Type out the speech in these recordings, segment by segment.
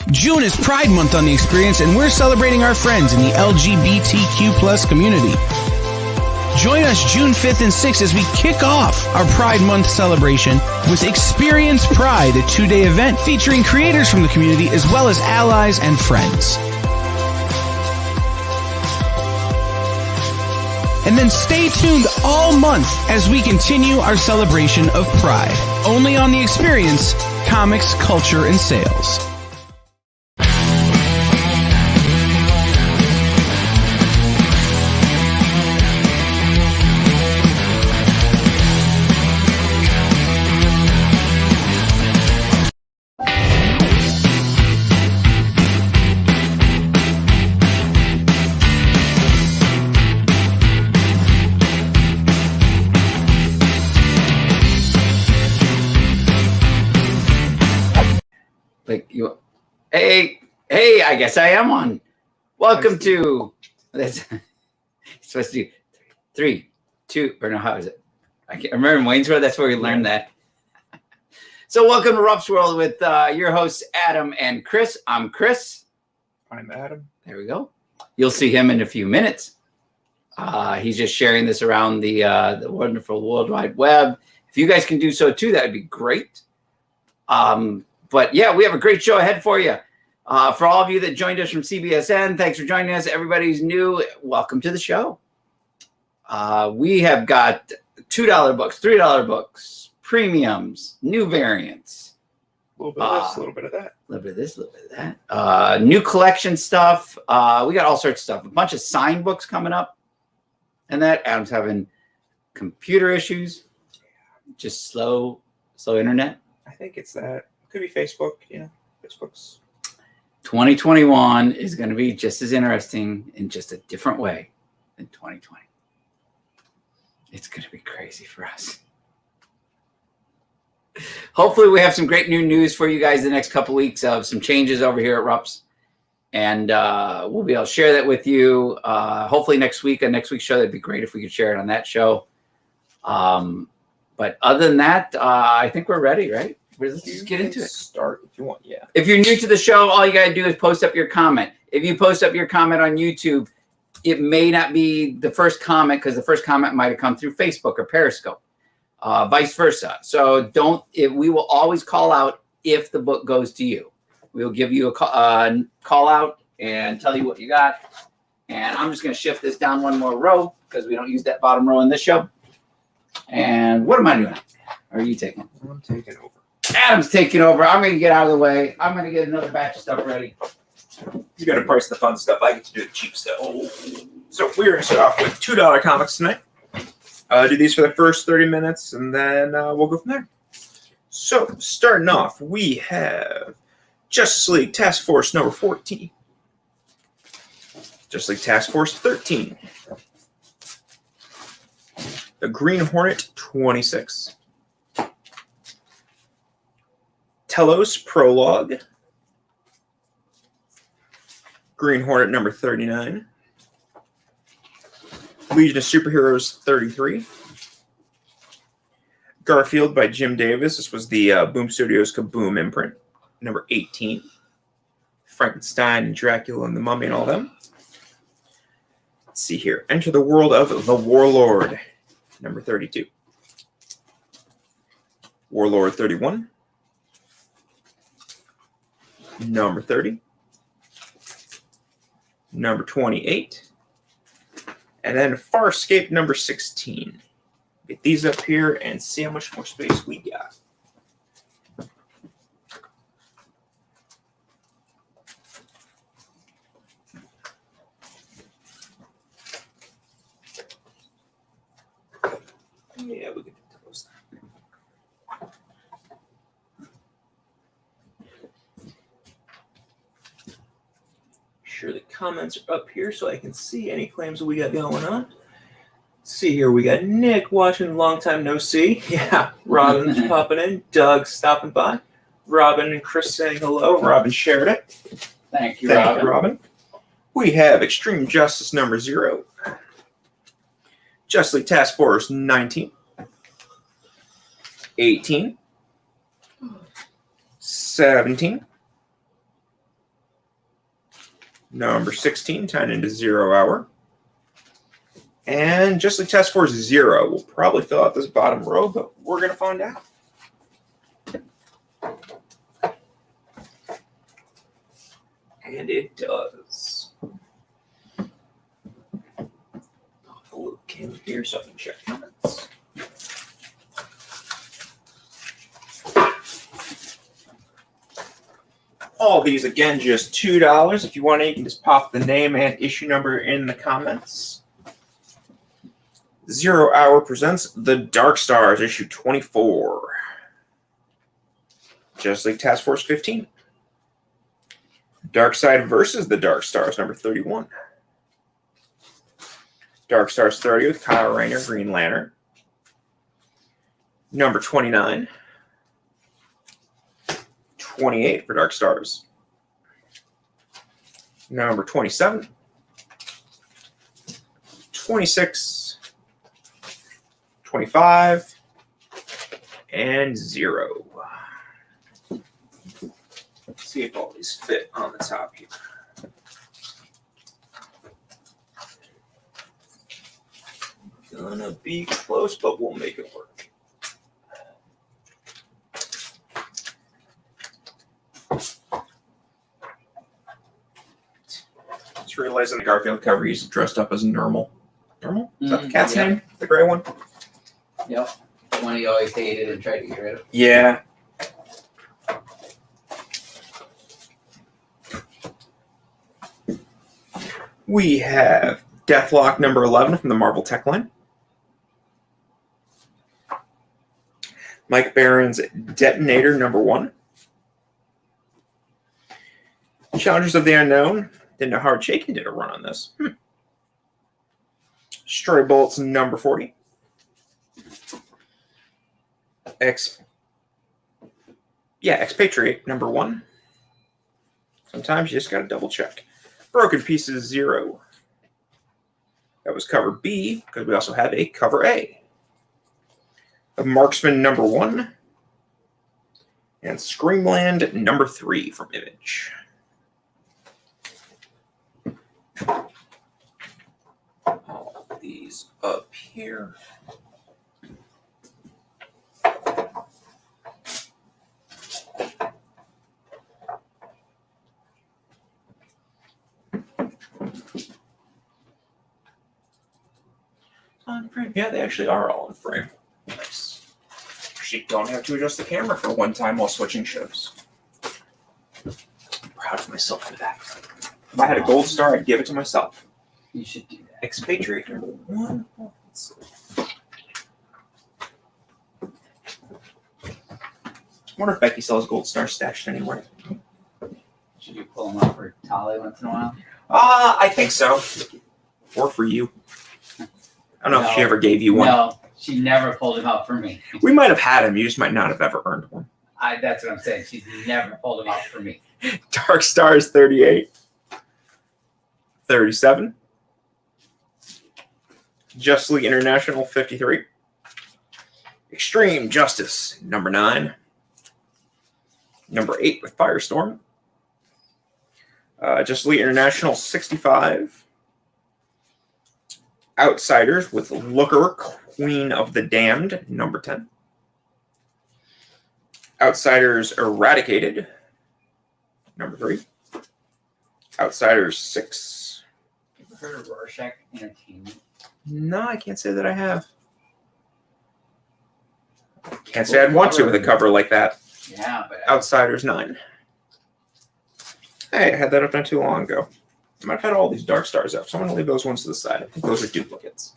June is Pride Month on The Experience, and we're celebrating our friends in the LGBTQ plus community. Join us June 5th and 6th as we kick off our Pride Month celebration with Experience Pride, a 2-day event featuring creators from the community as well as allies and friends. And then stay tuned all month as we continue our celebration of Pride. Only on The Experience, comics, culture, and sales. Hey, I guess I am on. Welcome to that's supposed to do 3, 2, or no, how is it? I can't remember in Wayne's World, that's where we learned that. So welcome to Rupp's World with your hosts, Adam and Chris. I'm Chris. I'm Adam. There we go. You'll see him in a few minutes. He's just sharing this around the wonderful World Wide Web. If you guys can do so too, that would be great. But yeah, we have a great show ahead for you. For all of you that joined us from CBSN, thanks for joining us. Everybody who's new, welcome to the show. We have got $2 books, $3 books, premiums, new variants. A little bit of this, a little bit of that. A little bit of this, a little bit of that. New collection stuff. We got all sorts of stuff. A bunch of signed books coming up. And that Adam's having computer issues. Just slow internet. I think it's that. Could be Facebook, Facebook's. 2021 is going to be just as interesting in just a different way than 2020. It's going to be crazy for us. Hopefully we have some great new news for you guys the next couple weeks of some changes over here at Rupp's. And we'll be able to share that with you. Hopefully next week, on next week's show, that'd be great if we could share it on that show. But other than that, I think we're ready, right? Let's just get into it. Start if you want, yeah. If you're new to the show, all you got to do is post up your comment. If you post up your comment on YouTube, it may not be the first comment because the first comment might have come through Facebook or Periscope, vice versa. So we will always call out if the book goes to you. We'll give you a call out and tell you what you got. And I'm just going to shift this down one more row because we don't use that bottom row in this show. And what am I doing? Are you taking? I'm taking over. Adam's taking over. I'm going to get out of the way. I'm going to get another batch of stuff ready. You got to price the fun stuff. I get to do the cheap stuff. So we're going to start off with $2 comics tonight. Do these for the first 30 minutes, and then we'll go from there. So starting off, we have Justice League Task Force number 14. Justice League Task Force 13. The Green Hornet 26. Telos Prologue. Green Hornet number 39. Legion of Superheroes 33. Garfield by Jim Davis. This was the Boom Studios Kaboom imprint. Number 18. Frankenstein and Dracula and the Mummy and all them. Let's see here. Enter the World of the Warlord. Number 32. Warlord 31. Number 30. Number 28. And then Farscape number 16. Get these up here and see how much more space we got. Yeah, we can close that. Sure, the comments are up here so I can see any claims that we got going on. Let's see here, we got Nick watching, long time no see. Yeah, Robin's popping in, Doug stopping by, Robin and Chris saying hello. Robin shared it. Thank you, Robin. We have Extreme Justice number 0. Justice League Task Force 19. 18. 17. Number 16, tying into 0 hour. And just like Task Force 0, we'll probably fill out this bottom row, but we're going to find out. And it does. Pop a little camera here so I can check comments. All these, again, just $2. If you want it, you can just pop the name and issue number in the comments. 0 Hour presents The Dark Stars, issue 24. Just like Task Force 15. Dark Side versus the Dark Stars, number 31. Dark Stars 30 with Kyle Rayner, Green Lantern. Number 29. 28 for Dark Stars. Number 27. 26. 25. And 0. Let's see if all these fit on the top here. Gonna be close, but we'll make it work. Just realizing the Garfield cover he's dressed up as normal. Normal? Is that the cat's name? The gray one? Yep. The one he always hated and tried to get rid of. Yeah. We have Deathlock number 11 from the Marvel Tech line. Mike Barron's Detonator number 1. Challengers of the Unknown. Didn't know Howard Chaykin did a run on this. Stray Bullets number 40. Expatriate number 1. Sometimes you just gotta double check. Broken Pieces 0. That was cover B, because we also have a cover A. A Marksman number 1. And Screamland number 3 from Image. All these up here. On frame. Yeah, they actually are all in frame. Nice. Actually, don't have to adjust the camera for one time while switching shows. I'm proud of myself for that. If I had a gold star, I'd give it to myself. You should do that. Expatriate number 1. Let's see. I wonder if Becky sells gold stars stashed anywhere. Should you pull them up for Tali once in a while? I think so. Or for you. I don't know if she ever gave you one. No, she never pulled him out for me. We might have had him. You just might not have ever earned one. That's what I'm saying. She's never pulled him out for me. Dark Stars 38. 37. Just League International 53. Extreme Justice number 9. Number 8 with Firestorm. Just League International 65. Outsiders with Looker, Queen of the Damned, number 10. Outsiders Eradicated, number 3. Outsiders 6. Ever heard of Rorschach Entertainment? No, I can't say that I have. Can't say I'd want to with a cover like that. Yeah, but Outsiders 9. Hey, I had that up not too long ago. I might have had all these Dark Stars up, so I'm going to leave those ones to the side. I think those are duplicates.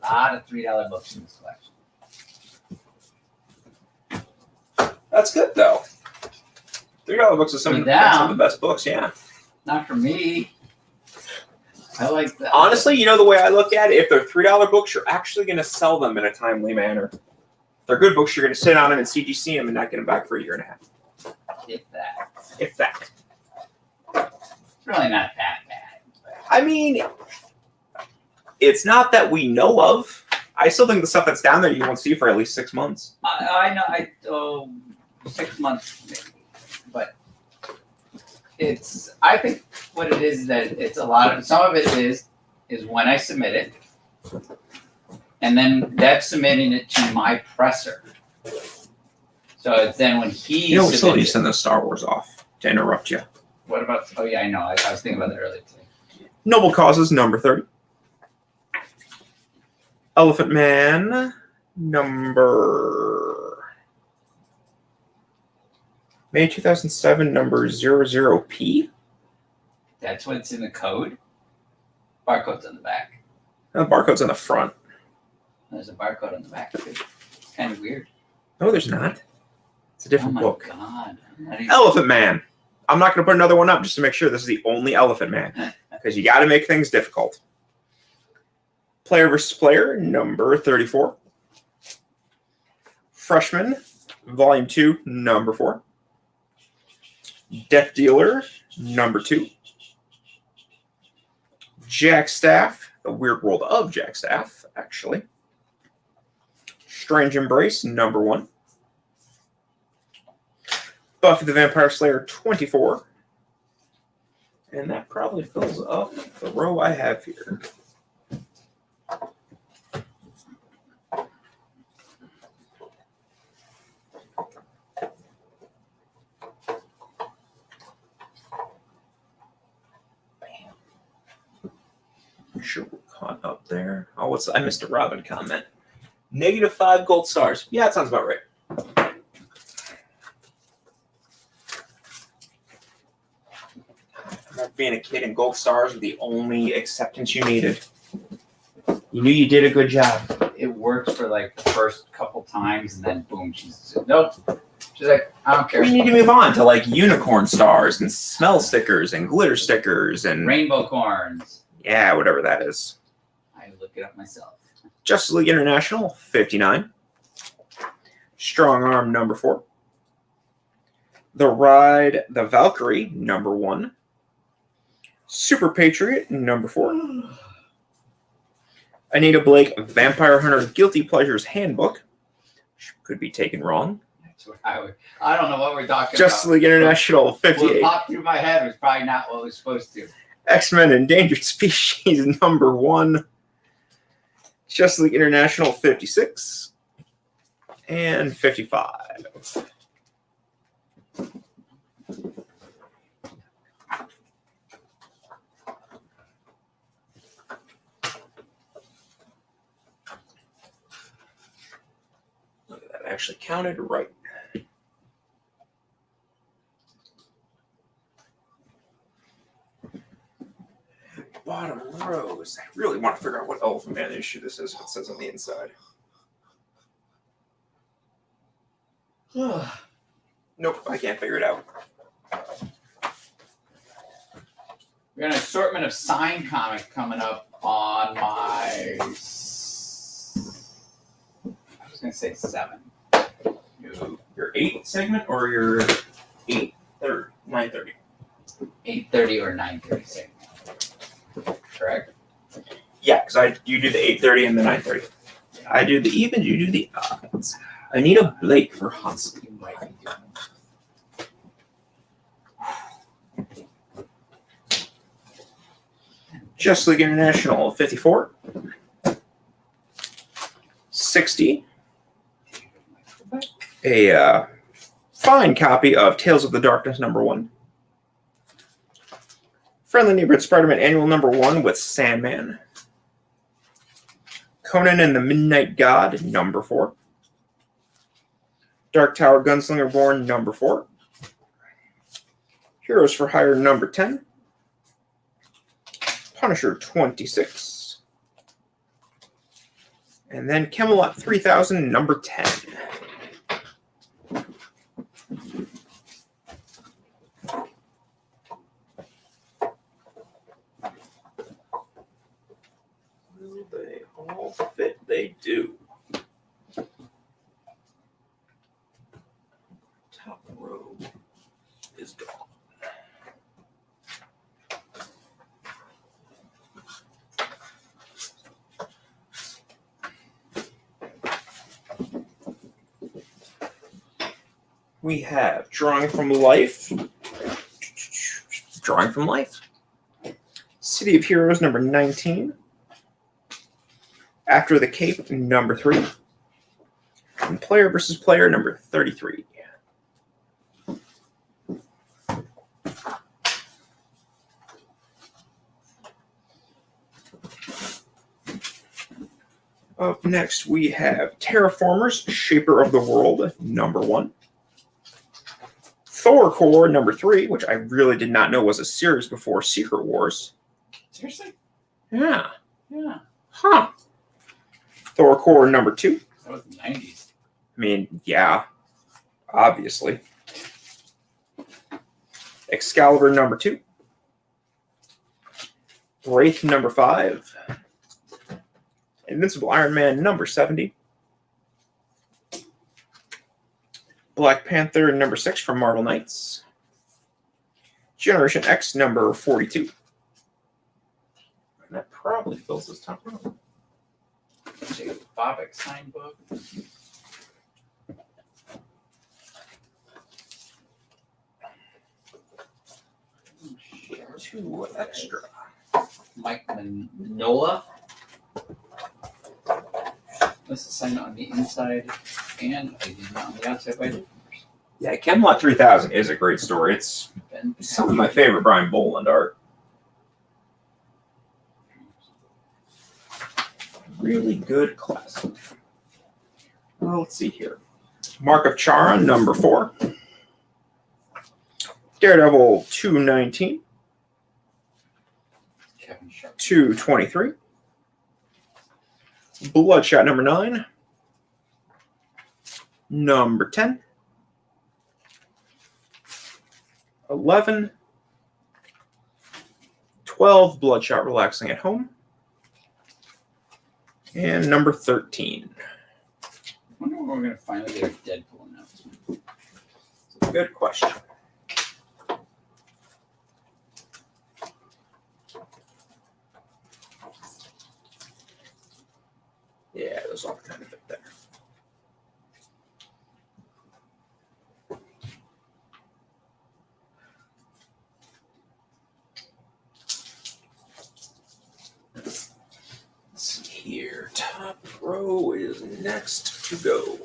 a lot of $3 books in this collection. That's good, though. $3 books is some of the best books, yeah. Not for me. I like that. Honestly, you know the way I look at it? If they're $3 books, you're actually going to sell them in a timely manner. If they're good books, you're going to sit on them and CGC them and not get them back for a year and a half. If that. If that. It's really not that bad. I mean, it's not that we know of. I still think the stuff that's down there you won't see for at least 6 months. I know. 6 months maybe, but I think what it is that it's a lot of some of it is when I submit it, and then that's submitting it to my presser. So it's then when he You know, we still need to submits it- send those Star Wars off to interrupt you. What about? Oh yeah, I know. I was thinking about that earlier today. Noble Causes, number 30. Elephant Man, number May 2007, number 00P. That's what's in the code. Barcode's on the back. The barcode's on the front. There's a barcode on the back too. It's kind of weird. No, there's not. It's a different oh my book. God. I'm not even- Elephant Man. I'm not going to put another one up just to make sure this is the only Elephant Man, because you got to make things difficult. Player versus Player, number 34. Freshman, Volume 2, number 4. Death Dealer, number 2. Jack Staff, The Weird World of Jack Staff, actually. Strange Embrace, number 1. Buffy the Vampire Slayer 24. And that probably fills up the row I have here. I'm sure we're caught up there. Oh, I missed a Robin comment. -5 gold stars. Yeah, that sounds about right. Being a kid and gold stars were the only acceptance you needed. You knew you did a good job. It works for like the first couple times, and then boom, she's nope. She's like, I don't care. We need to move on to like unicorn stars and smell stickers and glitter stickers and Rainbow corns. yeah, whatever that is. I look it up myself. Justice League International 59. Strong Arm number 4. The Ride the Valkyrie number 1. Super Patriot number 4. Anita Blake Vampire Hunter Guilty Pleasures Handbook. Could be taken wrong. That's what I don't know what we're talking Justice about. League International What 58. popped through my head was probably not what was supposed to. X-Men Endangered Species number 1. Justice League International 56. And 55. Look at that, actually counted right. Bottom rows. I really want to figure out what Elephant Man issue this is. What it says on the inside. Nope, I can't figure it out. We got an assortment of signed comics coming up on my. I was gonna say 7. Your 8 segment or your 8 or 9:30? 8:30 or 9:30 segment. Correct. Yeah, because you do the 8:30 and the 9:30. I do the evens, you do the odds. Anita Blake for Hudson. You might be doing Justice League International 54. 60. A fine copy of Tales of the Darkness number 1. Friendly Neighborhood Spider-Man Annual number 1 with Sandman. Conan and the Midnight God number 4. Dark Tower Gunslinger Born number 4. Heroes for Hire number 10. Punisher 26. And then Camelot 3000 number 10. Will they all fit? They do. Top row is gone. We have Drawing from Life. Drawing from Life. City of Heroes, number 19. After the Cape, number 3. And Player versus Player, number 33. Up next, we have Terraformers, Shaper of the World, number 1. Thor Core, number 3, which I really did not know was a series before Secret Wars. Seriously? Yeah. Yeah. Huh. Thor Core, number 2. That was the 90s. I mean, yeah, obviously. Excalibur, number 2. Wraith, number 5. Invincible Iron Man, number 70. Black Panther, number 6 from Marvel Knights. Generation X, number 42. And that probably fills this top row. Take a Bobek signed book. 2 extra. Mike Manola. This is signed on the inside and I did not on the outside by the Yeah, Camelot 3000 is a great story. It's Ben. some of my favorite Brian Boland art. Really good classic. Well, let's see here. Mark of Charon, number 4. Daredevil 219. Kevin Sharp. 223. Bloodshot number 9. Number 10. 11. 12. Bloodshot Relaxing at Home. And number 13. I wonder when we're going to finally get a Deadpool announcement. It's a good question. Yeah, those all kind of fit there. Let's see here. Top row is next to go.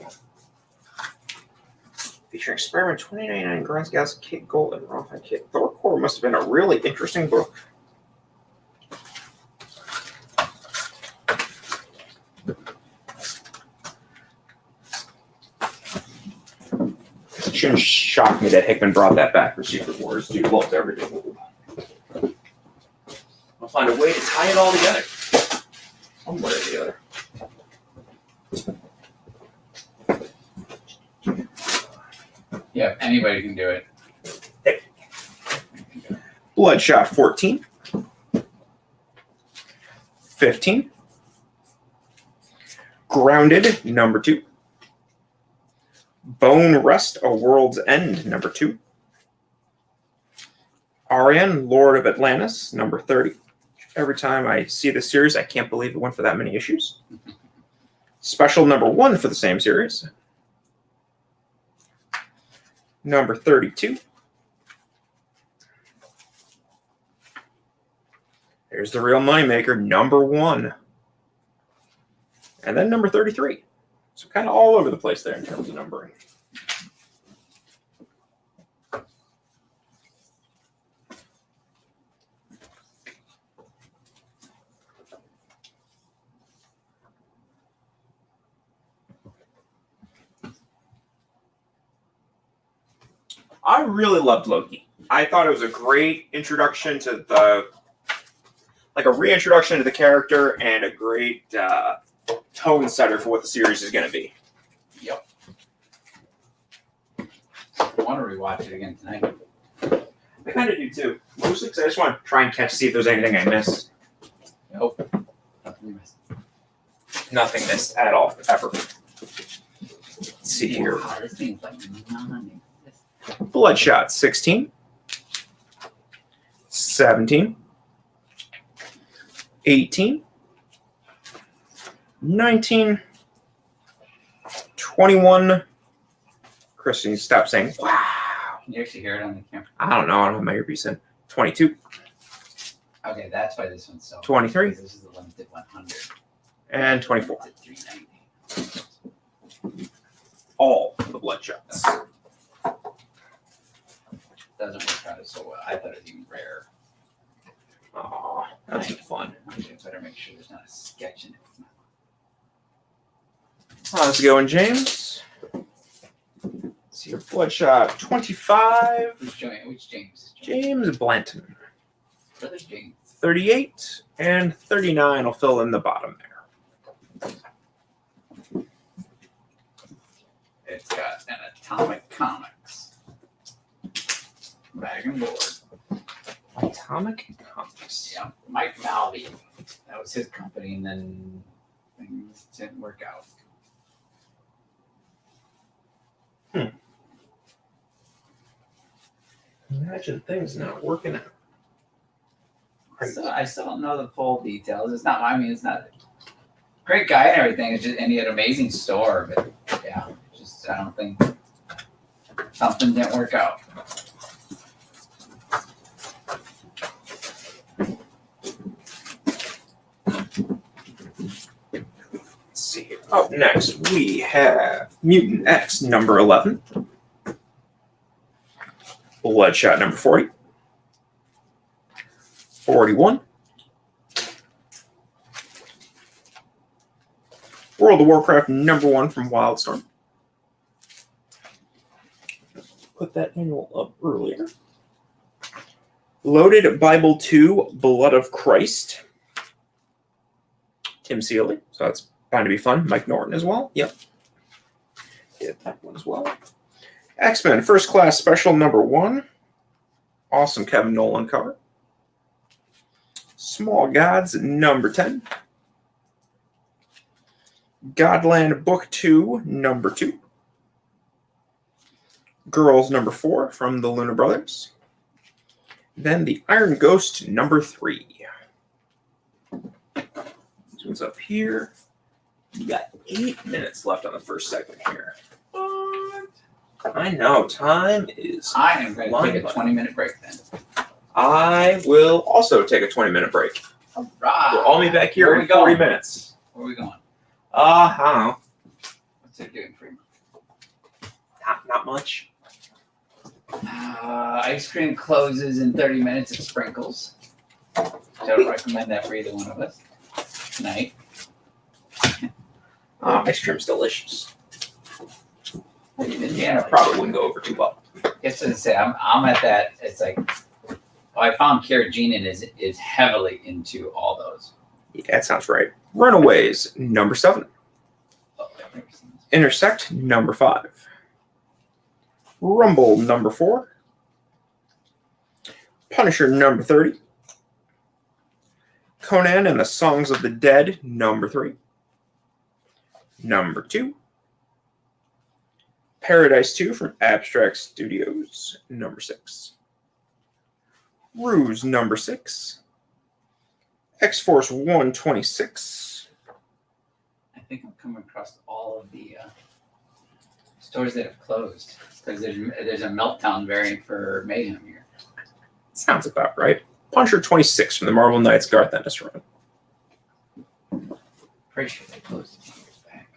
Featuring Spider-Man 2099, Grant's Gas, Kit Gold, and Ron Kit. Thor Core must have been a really interesting book. It shouldn't shock me that Hickman brought that back for Secret Wars. Dude loves everything. I'll find a way to tie it all together. One way or the other. Yeah, anybody can do it. Hey. Bloodshot 14. 15. Grounded, number 2. Bone Rest, A World's End, number 2. Arian, Lord of Atlantis, number 30. Every time I see this series, I can't believe it went for that many issues. Special number 1 for the same series. Number 32. There's the real moneymaker, number 1. And then number 33. So kind of all over the place there in terms of numbering. I really loved Loki. I thought it was a great introduction to the, like a reintroduction to the character and a great tone setter for what the series is going to be. Yep. I want to rewatch it again tonight. I kind of do too. Mostly because I just want to try and see if there's anything I missed. Nope. Nothing missed. Nothing missed at all, ever. Let's see here. Wow, this thing's like non-existent. Bloodshot 16. 17. 18. 19. 21. Kristen, stop saying, wow. Can you actually hear it on the camera? I don't know. I don't have my earpiece in. 22. Okay, that's why this one's so. 23. This is the limited 100. And 24. It's at 390. All the Bloodshots. Doesn't work out so well. I thought it was even rare. Aw, that's fun. I better make sure there's not a sketch in it. How's it going, James? See your Bloodshot 25. Which James? James Blanton. Brother James. 38 and 39 will fill in the bottom there. It's got an Atomic Comics bag and board. Atomic Comics. Yeah, Mike Malvey. That was his company, and then things didn't work out. Imagine things not working out. So I still don't know the full details. It's not. I mean, it's not a great guy and everything. It's just, and he had an amazing store, but yeah, just I don't think something didn't work out. Let's see here. Up next, we have Mutant X number 11. Bloodshot number 40. 41. World of Warcraft number 1 from Wildstorm. Put that annual up earlier. Loaded Bible 2, Blood of Christ. Tim Seeley. So that's bound to be fun. Mike Norton as well. Yep. Get that one as well. X-Men First Class Special number 1. Awesome Kevin Nolan cover. Small Gods number 10. Godland Book 2 number 2. Girls number 4 from the Luna Brothers. Then the Iron Ghost number 3. This one's up here. You got 8 minutes left on the first segment here. What? I know, time is. I am going to take a 20-minute break then. I will also take a 20-minute break. All right. We'll all be back here Where in we going? 40 minutes. Where are we going? I don't know. What's it doing for you? Not much. Ice cream closes in 30 minutes at Sprinkles. Don't recommend that for either one of us tonight. Ice cream's delicious. Yeah, Probably wouldn't go over too well. Yes, as I say, I'm at that. It's like, I found Kara Jeanin is heavily into all those. Yeah, that sounds right. Runaways, number 7. Oh, I've never seen this. Intersect, number 5. Rumble, number 4. Punisher, number 30. Conan and the Songs of the Dead, number 3. Number 2. Paradise 2 from Abstract Studios, number 6. Ruse, number 6. X-Force 126. I think I'm coming across all of the stores that have closed because there's a Meltdown variant for Mayhem here. Sounds about right. Punisher 26 from the Marvel Knights Garth Ennis run. Pretty sure they closed a few years back.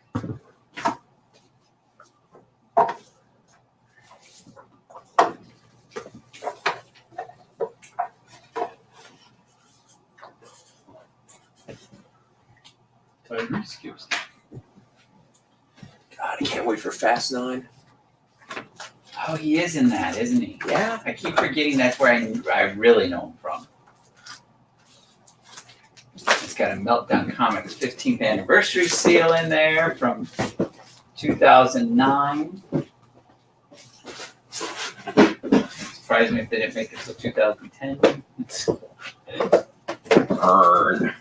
Excuse me. God, I can't wait for Fast 9. Oh, he is in that, isn't he? Yeah. I keep forgetting that's where I really know him from. It's got a Meltdown Comics 15th anniversary seal in there from 2009. Surprised me if they didn't make it till 2010. Burn.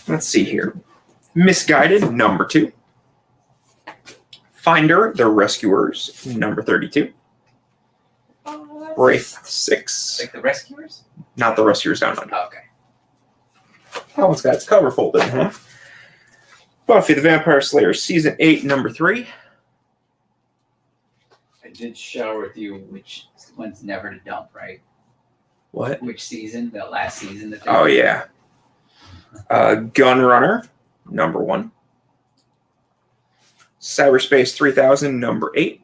Let's see here. Misguided, number 2. Finder, The Rescuers, number 32. Wraith 6. Like the Rescuers? Not The Rescuers Down Under. Oh, okay. That one's got its cover folded in half. Buffy the Vampire Slayer, Season 8, number 3. I did share with you which one's never to dump, right? What? Which season? The last season that they Oh, did? yeah. Gunrunner, number 1. Cyberspace 3000, number 8.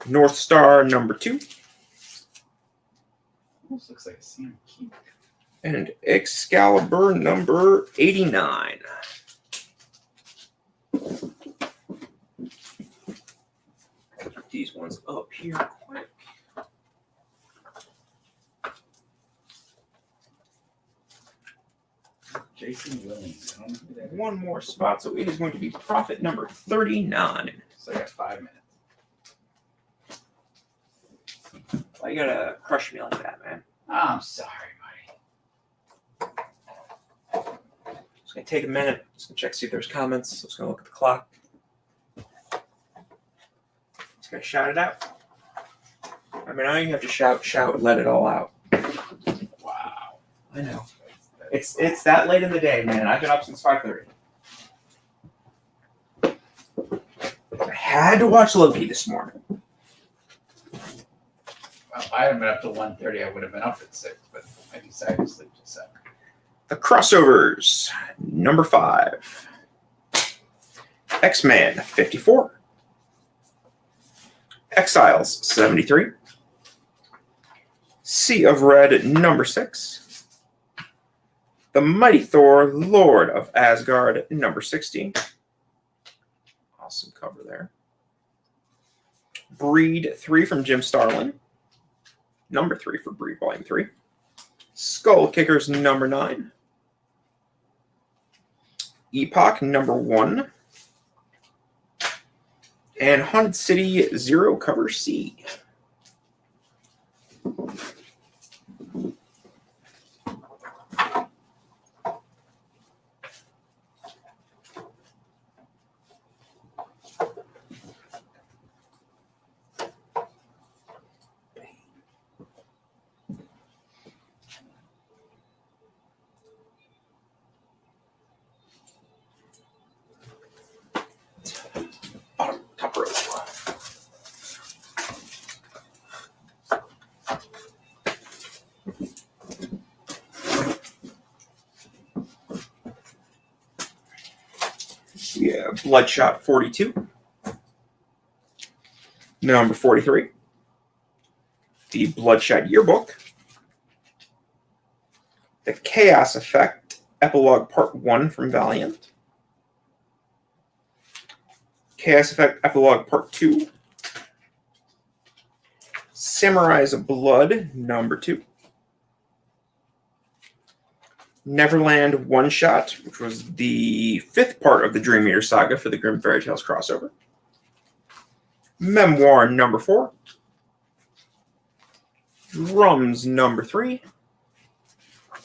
North Star, number 2. Almost looks like a Sam Keith. And Excalibur, number 89. Get these ones up here quick. Jason Williams. I don't know who that is. One more spot, so it is going to be profit number 39. So I got 5 minutes. Why you gotta crush me like that, man? Oh, I'm sorry, buddy. It's gonna take a minute. Just gonna check, see if there's comments. Just gonna look at the clock. Just gonna shout it out. I mean, I don't even have to shout, let it all out. Wow. I know. It's that late in the day, man. I've been up since 5:30. I had to watch Loki this morning. Well, if I had been up till 1:30, I would have been up at 6, but I decided to sleep till 7. The crossovers, number 5. X-Man, 54. Exiles, 73. Sea of Red, number 6. The Mighty Thor, Lord of Asgard, number 60. Awesome cover there. Breed 3 from Jim Starlin. Number 3 for Breed Volume 3. Skull Kickers, number 9. Epoch, number 1. And Haunted City, 0 cover C. Top row. Yeah, Bloodshot 42. Number 43. The Bloodshot Yearbook. The Chaos Effect Epilogue Part 1 from Valiant. Chaos Effect Epilogue Part 2. Samurai's Blood, number 2. Neverland One Shot, which was the 5th part of the Dream Eater saga for the Grimm Fairy Tales crossover. Memoir, number 4. Drums, number 3.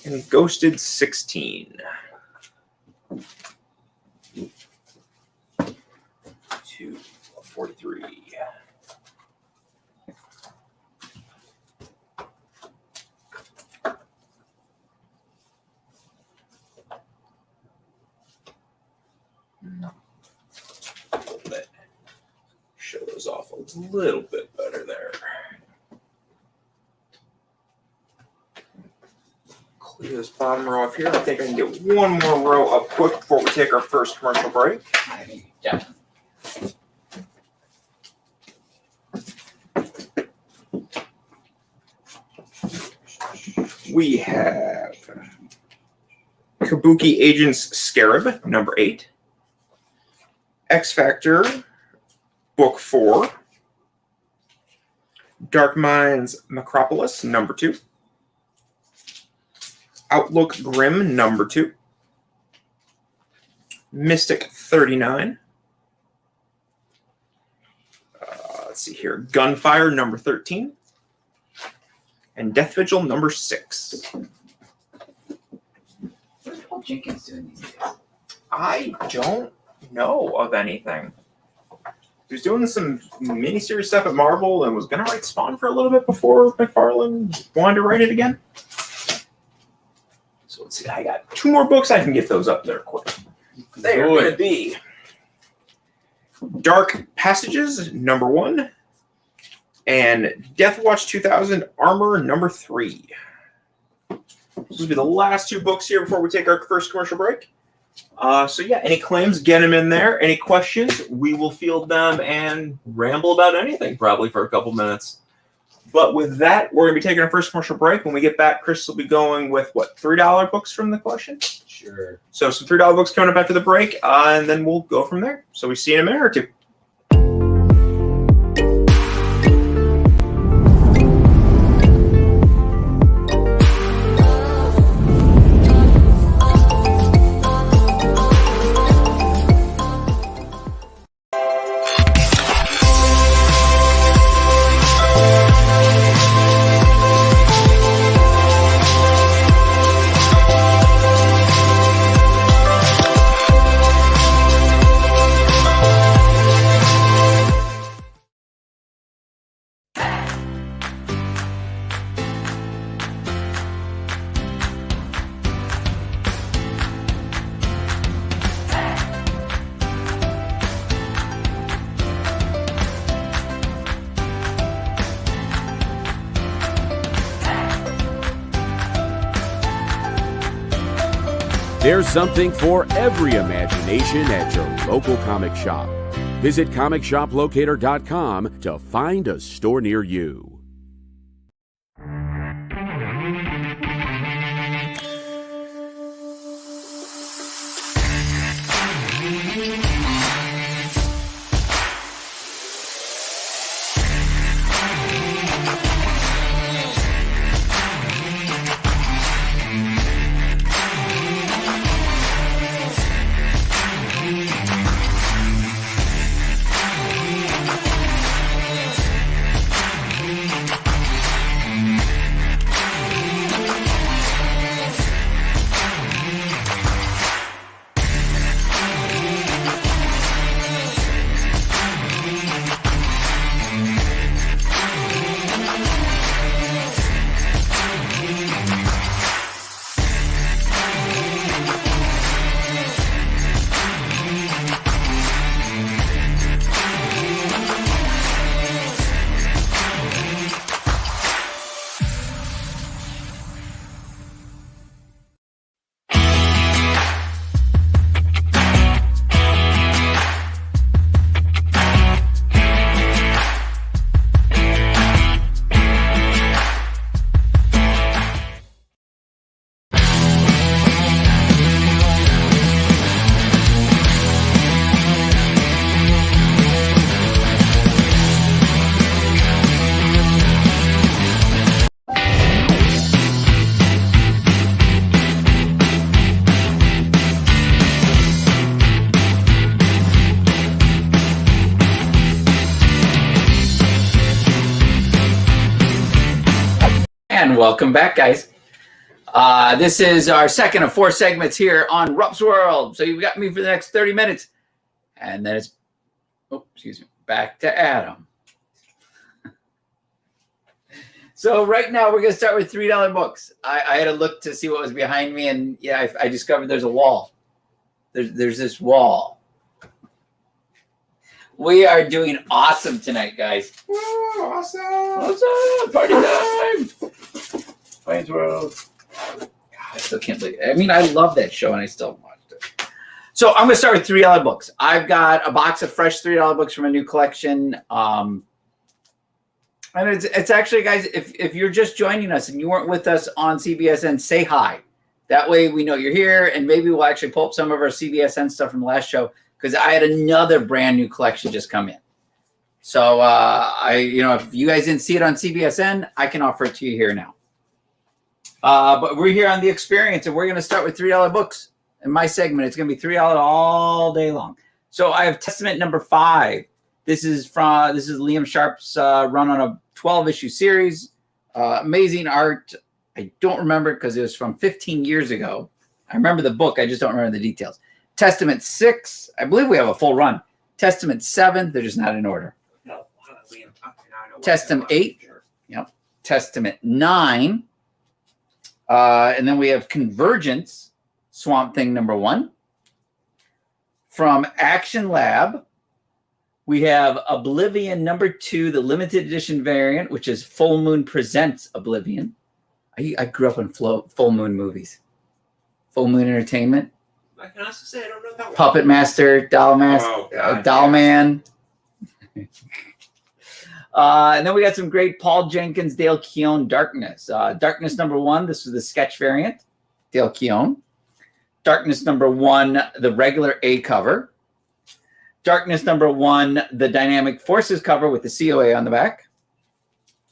And Ghosted 16. 243. Show those off a little bit better there. Clear this bottom row off here. I think I can get one more row up quick before we take our first commercial break. I think definitely. We have Kabuki Agents Scarab, number 8. X Factor, book 4. Dark Minds Macropolis, number 2. Outlook Grimm, number 2. Mystic 39. Let's see here. Gunfire, number 13. And Death Vigil, number 6. What's Paul Jenkins doing these days? I don't know of anything. He was doing some miniseries stuff at Marvel and was going to write Spawn for a little bit before McFarlane wanted to write it again. So let's see. I got 2 more books. I can get those up there quick. They are going to be Dark Passages, number 1. and Death Watch 2000 Armor number 3. This will be the last 2 books here before we take our first commercial break. So yeah, any claims, get them in there. Any questions, we will field them and ramble about anything probably for a couple minutes. But with that, we're going to be taking our first commercial break. When we get back, Chris will be going with, what, $3 books from the collection? Sure. So some $3 books coming up after the break, and then we'll go from there. So we see you in a minute or two. There's something for every imagination at your local comic shop. Visit ComicShopLocator.com to find a store near you. And welcome back, guys. This is our second of 4 segments here on Rupp's World. So you've got me for the next 30 minutes. And then it's, back to Adam. So right now we're going to start with $3 books. I had to look to see what was behind me, and yeah, I discovered there's a wall. There's this wall. We are doing awesome tonight, guys. Woo, awesome! Awesome! Party time! Wayne's World. God, I still can't believe it. I mean, I love that show, and I still watched it. So I'm going to start with $3 books. I've got a box of fresh $3 books from a new collection. And it's actually, guys, if you're just joining us and you weren't with us on CBSN, say hi. That way we know you're here, and maybe we'll actually pull up some of our CBSN stuff from the last show, because I had another brand new collection just come in. So if you guys didn't see it on CBSN, I can offer it to you here now. But we're here on The Experience, and we're going to start with $3 books. In my segment, it's going to be $3 all day long. So I have Testament number 5. This is Liam Sharp's run on a 12-issue series. Amazing art. I don't remember it because it was from 15 years ago. I remember the book. I just don't remember the details. Testament 6. I believe we have a full run. Testament 7. They're just not in order. No. Testament 8. Yep. Testament 9. And then we have Convergence, Swamp Thing number 1. From Action Lab, We have Oblivion #2, the limited edition variant, which is Full Moon Presents Oblivion. I grew up in Full Moon movies. Full Moon Entertainment. I can honestly say I don't know that one. Puppet Master, Doll Man. And then we got some great Paul Jenkins, Dale Keown Darkness. Darkness #1, this was the sketch variant, Dale Keown. Darkness #1, the regular A cover. Darkness #1, the Dynamic Forces cover with the COA on the back.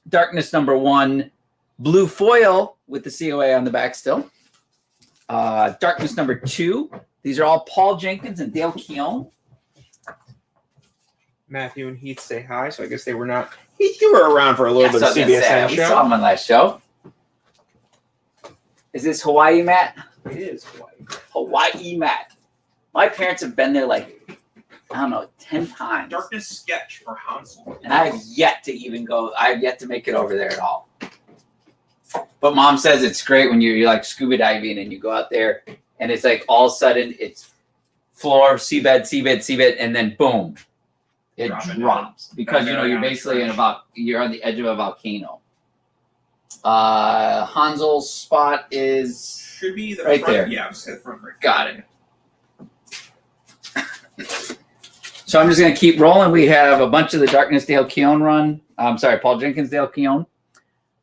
Darkness #1, blue foil with the COA on the back still. Darkness #2, these are all Paul Jenkins and Dale Keown. Matthew and Heath say hi, so I guess they were not. Heath, you were around for a little bit of CBSN we show. saw him on last show. Is this Hawaii, Matt? It is Hawaii. Hawaii, Matt. My parents have been there like, I don't know, 10 times. Darkness sketch for Hansel. And I have yet to even go. I have yet to make it over there at all. But Mom says it's great when you're like scuba diving and you go out there and it's like all of a sudden it's floor, seabed, and then boom, it drops because you're basically you're on the edge of a volcano. Hansel's spot should be the right front, there. Yeah, the front right. Got it. So I'm just going to keep rolling. We have a bunch of the Darkness Dale Keown run. I'm sorry, Paul Jenkins Dale Keown.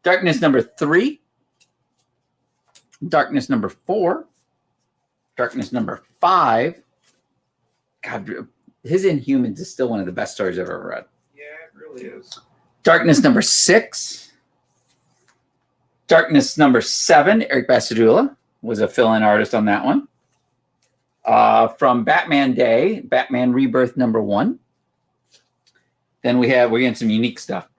Darkness #3. Darkness #4. Darkness #5. God, his Inhumans is still one of the best stories I've ever read. Yeah, it really is. Darkness #6. Darkness #7. Eric Basadula was a fill-in artist on that one. From Batman Day, Batman Rebirth #1. Then we're getting some unique stuff.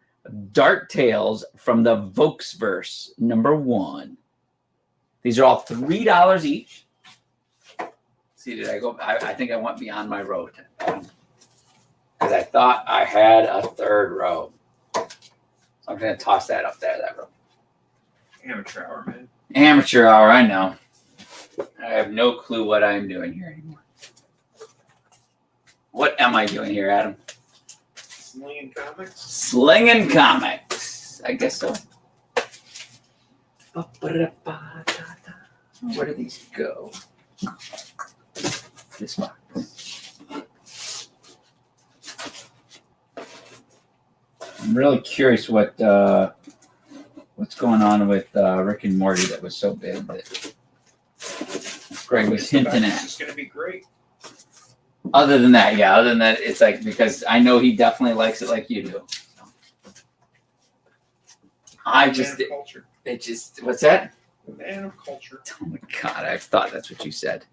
Dark Tales from the Volksverse #1. These are all $3 each. See, did I go? I think I went beyond my row because I thought I had a third row. So I'm going to toss that up there, that row. Amateur hour, man. Amateur hour, I know. I have no clue what I'm doing here anymore. What am I doing here, Adam? Slinging comics? Slinging comics. I guess so. Where do these go? This box. I'm really curious what's going on with Rick and Morty that was so big that Greg was hinting at. It's going to be great. Other than that, it's like because I know he definitely likes it like you do. What's that? The man of culture. Oh my God, I thought that's what you said.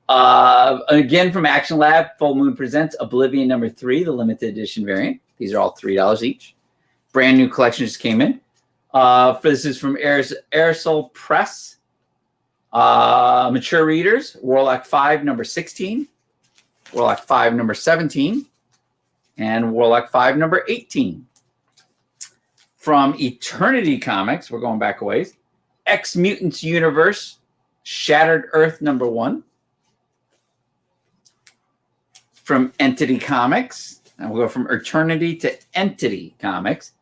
Again, from Action Lab, Full Moon Presents Oblivion #3, the limited edition variant. These are all $3 each. Brand new collection just came in. This is from Aerosol Press. Mature readers, Warlock 5 #16, Warlock 5 #17, and Warlock 5 #18. From Eternity Comics, we're going back a ways. X Mutants Universe, Shattered Earth #1. From Entity Comics, and we'll go from Eternity to Entity Comics.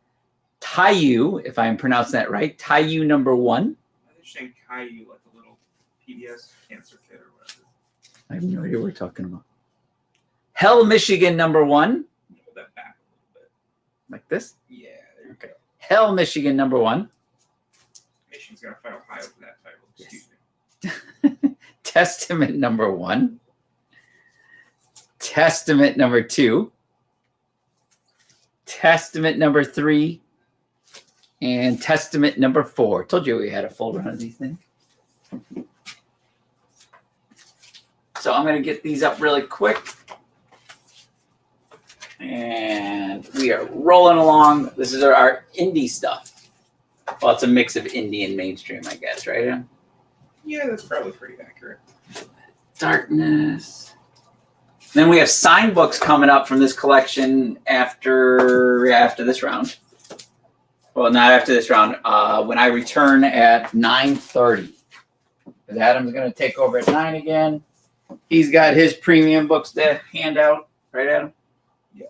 Taiyu, if I'm pronouncing that right, Taiyu #1. I was saying Caillou, like a little PBS cancer kid or whatever. I have no idea what we're talking about. Hell, Michigan #1. Hold that back a little bit. Like this? Yeah. Okay. Hell, Michigan #1. Michigan's going to fight Ohio for that title. Excuse me. Testament #1. Testament #2. Testament #3. And Testament #4. Told you we had a full run of these things. So I'm going to get these up really quick. And we are rolling along. This is our indie stuff. Well, it's a mix of indie and mainstream, I guess, right? Yeah, that's probably pretty accurate. Darkness. Then we have signed books coming up from this collection after this round. Well, not after this round. When I return at 9:30. Because Adam's going to take over at 9 again. He's got his premium books to hand out. Right, Adam? Yeah.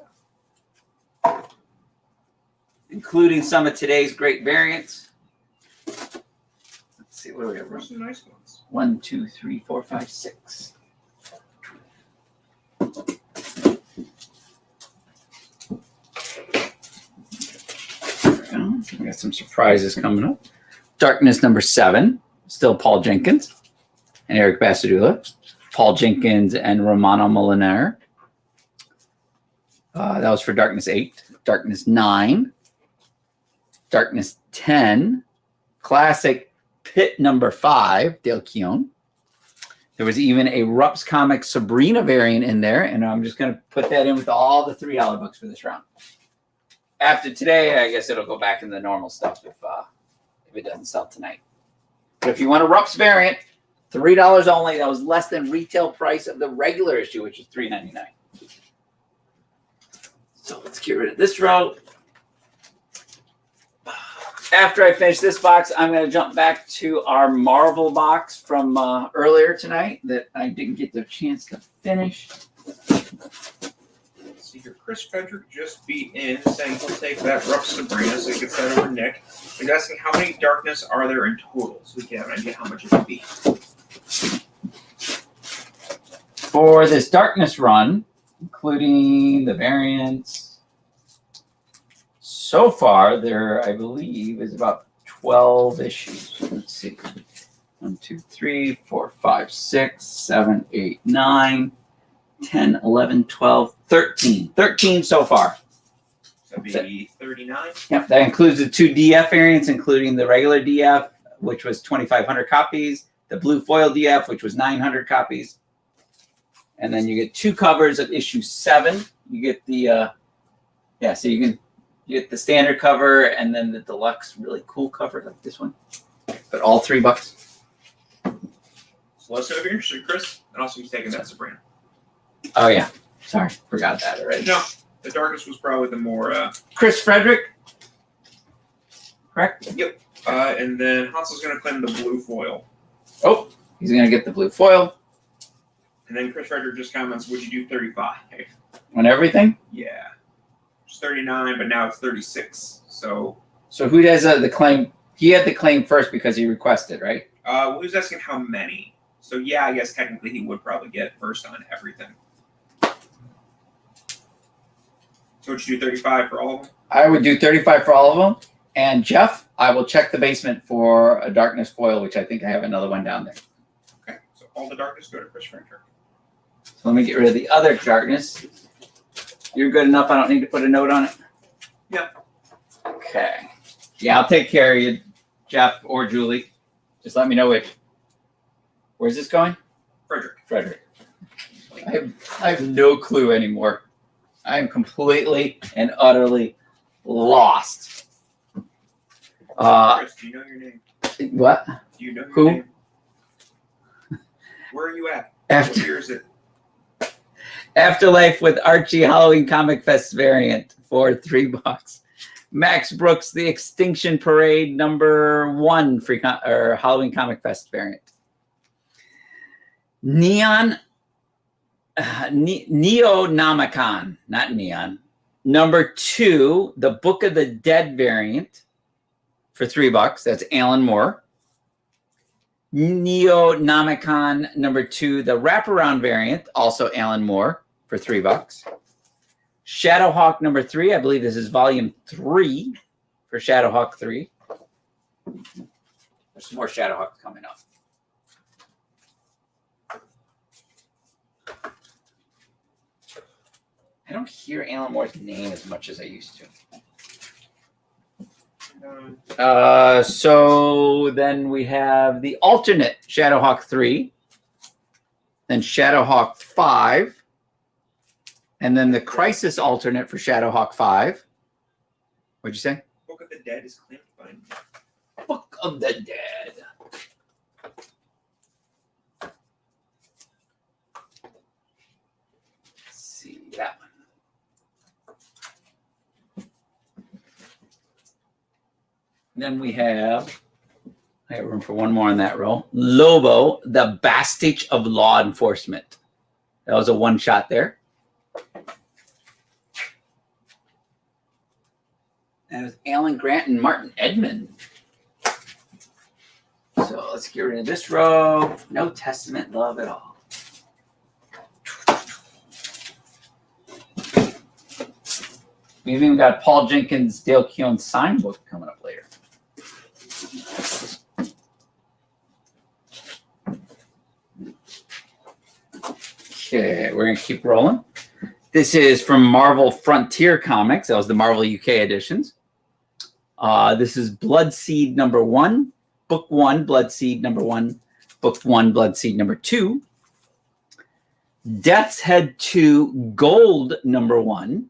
including some of today's great variants. Let's see, what do we have? There's some nice ones. 1, 2, 3, 4, 5, 6. We got some surprises coming up. Darkness number 7, still Paul Jenkins and Eric Basadula. Paul Jenkins and Romano Molinari. That was for Darkness 8. Darkness 9. Darkness 10. Classic Pit number 5, Dale Keown. There was even a Rupp's Comics Sabrina variant in there, and I'm just going to put that in with all the $3 books for this round. After today, I guess it'll go back in the normal stuff if it doesn't sell tonight. But if you want a Rupp's variant, $3 only. That was less than retail price of the regular issue, which is $3.99. So let's get rid of this row. After I finish this box, I'm going to jump back to our Marvel box from earlier tonight that I didn't get the chance to finish. See here, Chris Frederick just beat in saying he'll take that Rupp Sabrina so he gets that over Nick. He's asking how many Darkness are there in total so we can have an idea how much it would be. For this Darkness run, including the variants, so far there, I believe, is about 12 issues. Let's see. 1, 2, 3, 4, 5, 6, 7, 8, 9, 10, 11, 12, 13. 13 so far. That'd be 39. Yep, that includes the 2 DF variants, including the regular DF, which was 2,500 copies, the blue foil DF, which was 900 copies. And then you get 2 covers of issue 7. You get the, so you get the standard cover and then the deluxe really cool cover like this one. But all $3. So let us know if you're interested, Chris. And also he's taking that Sabrina. Oh, yeah. Sorry, forgot that already. No, the Darkness was probably the more... Chris Frederick, correct? Yep. And then Hansel's going to claim the blue foil. Oh, he's going to get the blue foil. And then Chris Frederick just comments, would you do 35? On everything? Yeah. It's 39, but now it's 36. So who has the claim? He had the claim first because he requested, right? well, he was asking how many. So yeah, I guess technically he would probably get first on everything. So would you do 35 for all of them? I would do 35 for all of them. And Jeff, I will check the basement for a Darkness foil, which I think I have another one down there. Okay. So all the Darkness go to Chris Frederick. So let me get rid of the other Darkness. You're good enough. I don't need to put a note on it. Yeah. Okay. Yeah, I'll take care of you, Jeff or Julie. Just let me know which. Where's this going? Frederick. I have no clue anymore. I am completely and utterly lost. Chris, do you know your name? What? Do you know your Who? name? Where are you at? What year is it? Afterlife with Archie Halloween Comic Fest variant for $3. Max Brooks, The Extinction Parade number 1 or Halloween Comic Fest variant. Neonomicon, not Neon. Number 2, the Book of the Dead variant for $3. That's Alan Moore. Neonomicon number 2, the wraparound variant, also Alan Moore for $3. Shadowhawk number 3, I believe this is volume 3 for Shadowhawk 3. There's some more Shadowhawks coming up. I don't hear Alan Moore's name as much as I used to. So then we have the alternate Shadowhawk 3, then Shadowhawk 5, and then the Crisis alternate for Shadowhawk 5. What'd you say? Book of the Dead is claimed by Book of the Dead. Let's see that one. Then we have, I have room for one more in that row. Lobo, the Bastich of Law Enforcement. That was a one shot there. And it was Alan Grant and Martin Edmond. So let's get rid of this row. No Testament love at all. We've even got Paul Jenkins, Dale Keown sign book coming up later. Okay, we're going to keep rolling. This is from Marvel Frontier Comics. That was the Marvel UK editions. This is Blood Seed number 1, Book 1, Blood Seed number 1, Book 1, Blood Seed number 2. Death's Head 2, Gold number 1.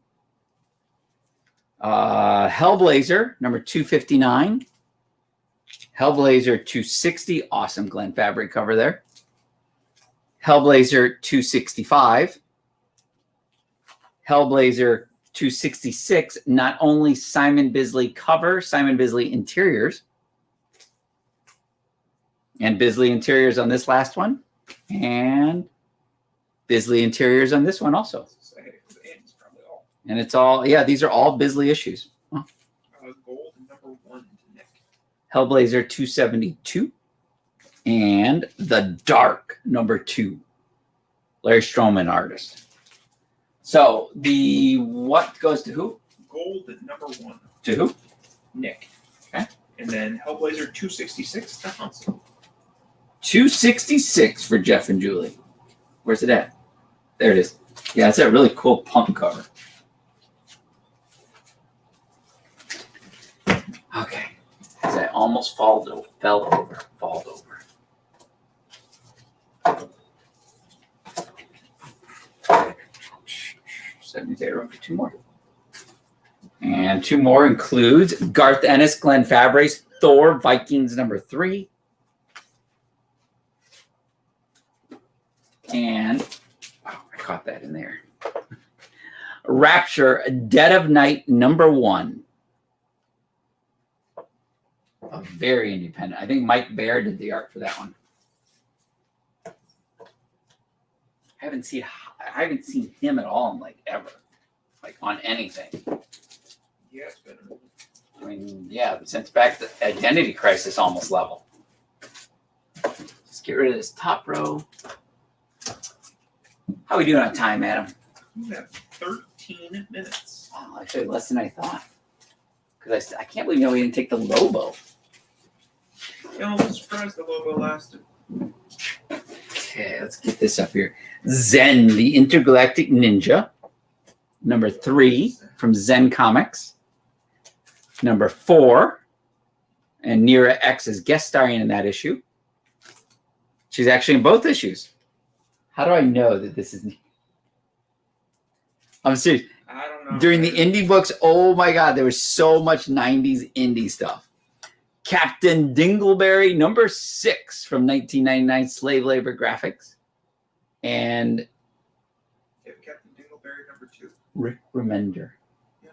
Hellblazer number 259. Hellblazer 260. Awesome Glenn Fabry cover there. Hellblazer 265. Hellblazer 266, not only Simon Bisley cover, Simon Bisley interiors. And Bisley interiors on this last one. And Bisley interiors on this one also. And it's all, yeah, these are all Bisley issues. Huh. Gold number 1 to Nick. Hellblazer 272. And The Dark number 2. Larry Stroman, artist. So the what goes to who? Gold number 1 To who? Nick. Okay. And then Hellblazer 266 to Hansen. 266 for Jeff and Julie. Where's it at? There it is. Yeah, it's a really cool punk cover. Okay. As I almost fell over. 70 room for 2 more. And 2 more includes Garth Ennis, Glenn Fabry's Thor Vikings number 3. And I caught that in there. Rapture, Dead of Night number 1. A very independent. I think Mike Baer did the art for that one. I haven't seen him at all in like ever, like on anything. Yeah, it's been a movie. I mean, yeah, since back to Identity Crisis almost level. Let's get rid of this top row. How are we doing on time, Adam? We have 13 minutes. Oh, actually less than I thought. Because I can't believe we didn't take the Lobo. Yeah, I'm surprised the Lobo lasted. Okay, let's get this up here. Zen, the Intergalactic Ninja. Number 3 from Zen Comics. Number 4. And Nira X is guest starring in that issue. She's actually in both issues. How do I know that this is... I'm serious. I don't know. During the indie books, oh my God, there was so much 90s indie stuff. Captain Dingleberry, number 6 from 1999 Slave Labor Graphics. And Yeah, Captain Dingleberry number 2. Rick Remender. Yeah.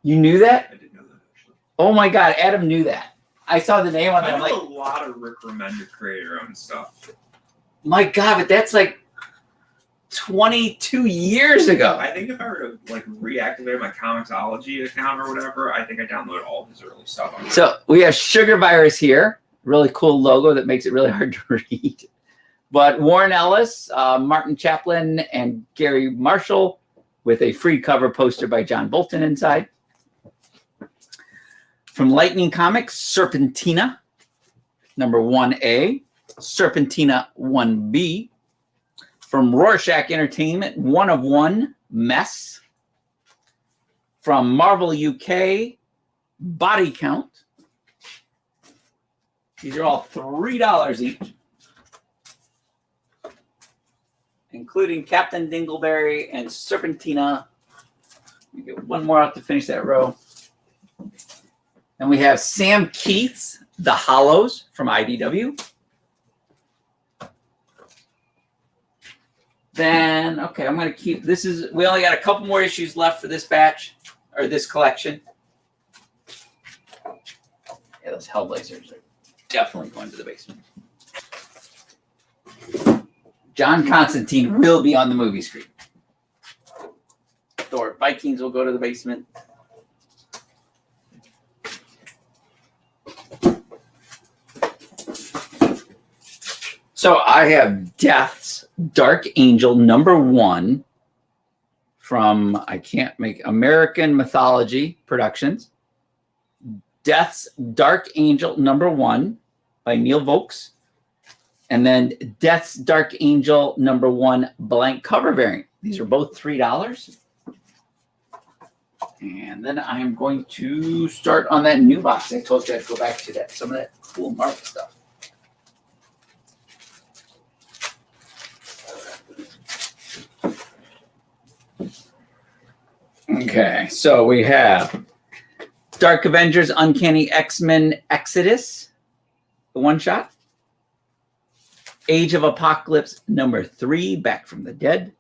You knew that? I didn't know that actually. Oh my God, Adam knew that. I saw the name on that. I I'm like, know a lot of Rick Remender creator-owned stuff. my God, but that's like 22 years ago. I think if I were to like reactivate my Comixology account or whatever, I think I downloaded all of his early stuff. So we have Sugar Virus here. Really cool logo that makes it really hard to read. But Warren Ellis, Martin Chaplin, and Gary Marshall with a free cover poster by John Bolton inside. From Lightning Comics, Serpentina, number 1A. Serpentina 1B. From Rorschach Entertainment, 1 of 1, Mess. From Marvel UK, Body Count. These are all $3 each, including Captain Dingleberry and Serpentina. We get one more out to finish that row. And we have Sam Keith's The Hollows from IDW. Then, okay, I'm going to keep, we only got a couple more issues left for this batch, or this collection. Yeah, those Hellblazers are definitely going to the basement. John Constantine will be on the movie screen. Thor Vikings will go to the basement. So I have Death's Dark Angel #1 from American Mythology Productions. Death's Dark Angel #1 by Neil Vokes. And then Death's Dark Angel #1 blank cover variant. These are both $3. And then I'm going to start on that new box. I told you I'd go back to that, some of that cool Marvel stuff. Okay, so we have Dark Avengers Uncanny X-Men Exodus, the one shot. Age of Apocalypse #3, Back from the Dead.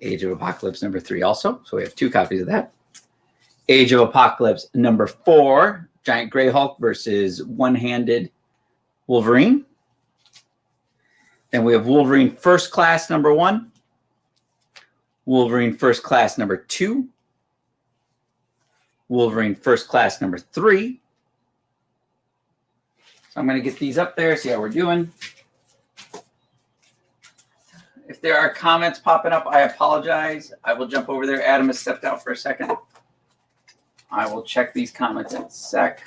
Age of Apocalypse #3 also, so we have 2 copies of that. Age of Apocalypse #4, Giant Grey Hulk versus One-Handed Wolverine. Then we have Wolverine First Class #1. Wolverine First Class #2. Wolverine First Class #3. So I'm going to get these up there, see how we're doing. If there are comments popping up, I apologize. I will jump over there. Adam has stepped out for a second. I will check these comments in a sec.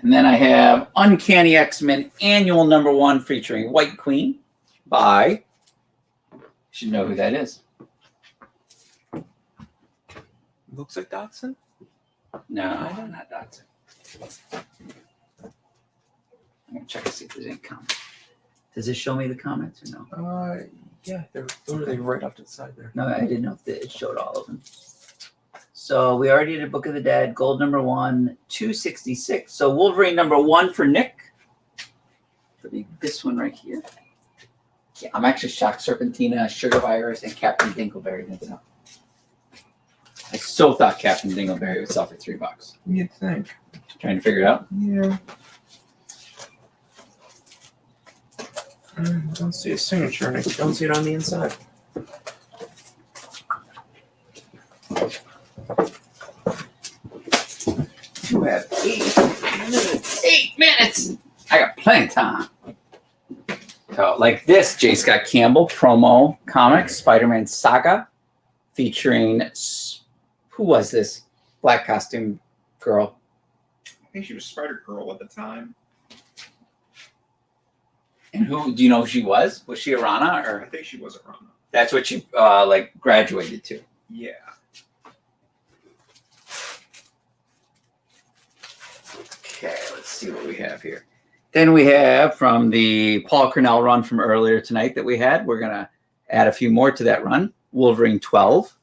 And then I have Uncanny X-Men Annual #1 featuring White Queen by, you should know who that is. Looks like Dotson. No, not Dotson. I'm going to check to see if there's any comments. Does this show me the comments or no? Yeah, they're literally right off to the side there. No, I didn't know if it showed all of them. So we already did Book of the Dead, Gold #1, 266. So Wolverine #1 for Nick. It'll be this one right here. Yeah, I'm actually shocked Serpentina, Sugar Virus, and Captain Dingleberry didn't sell. I so thought Captain Dingleberry would sell for $3. You'd think. Trying to figure it out. Yeah. I don't see a signature, and I don't see it on the inside. You have 8 minutes. 8 minutes. I got plenty of time. So, like this, J. Scott Campbell promo comics, Spider-Man Saga, featuring who was this black costume girl? I think she was Spider-Girl at the time. And who do you know who she was? Was she a Rana I or think she was a Rana. that's what she graduated to? Yeah. Okay, let's see what we have here. Then we have from the Paul Cornell run from earlier tonight that we had. We're gonna add a few more to that run. Wolverine 12.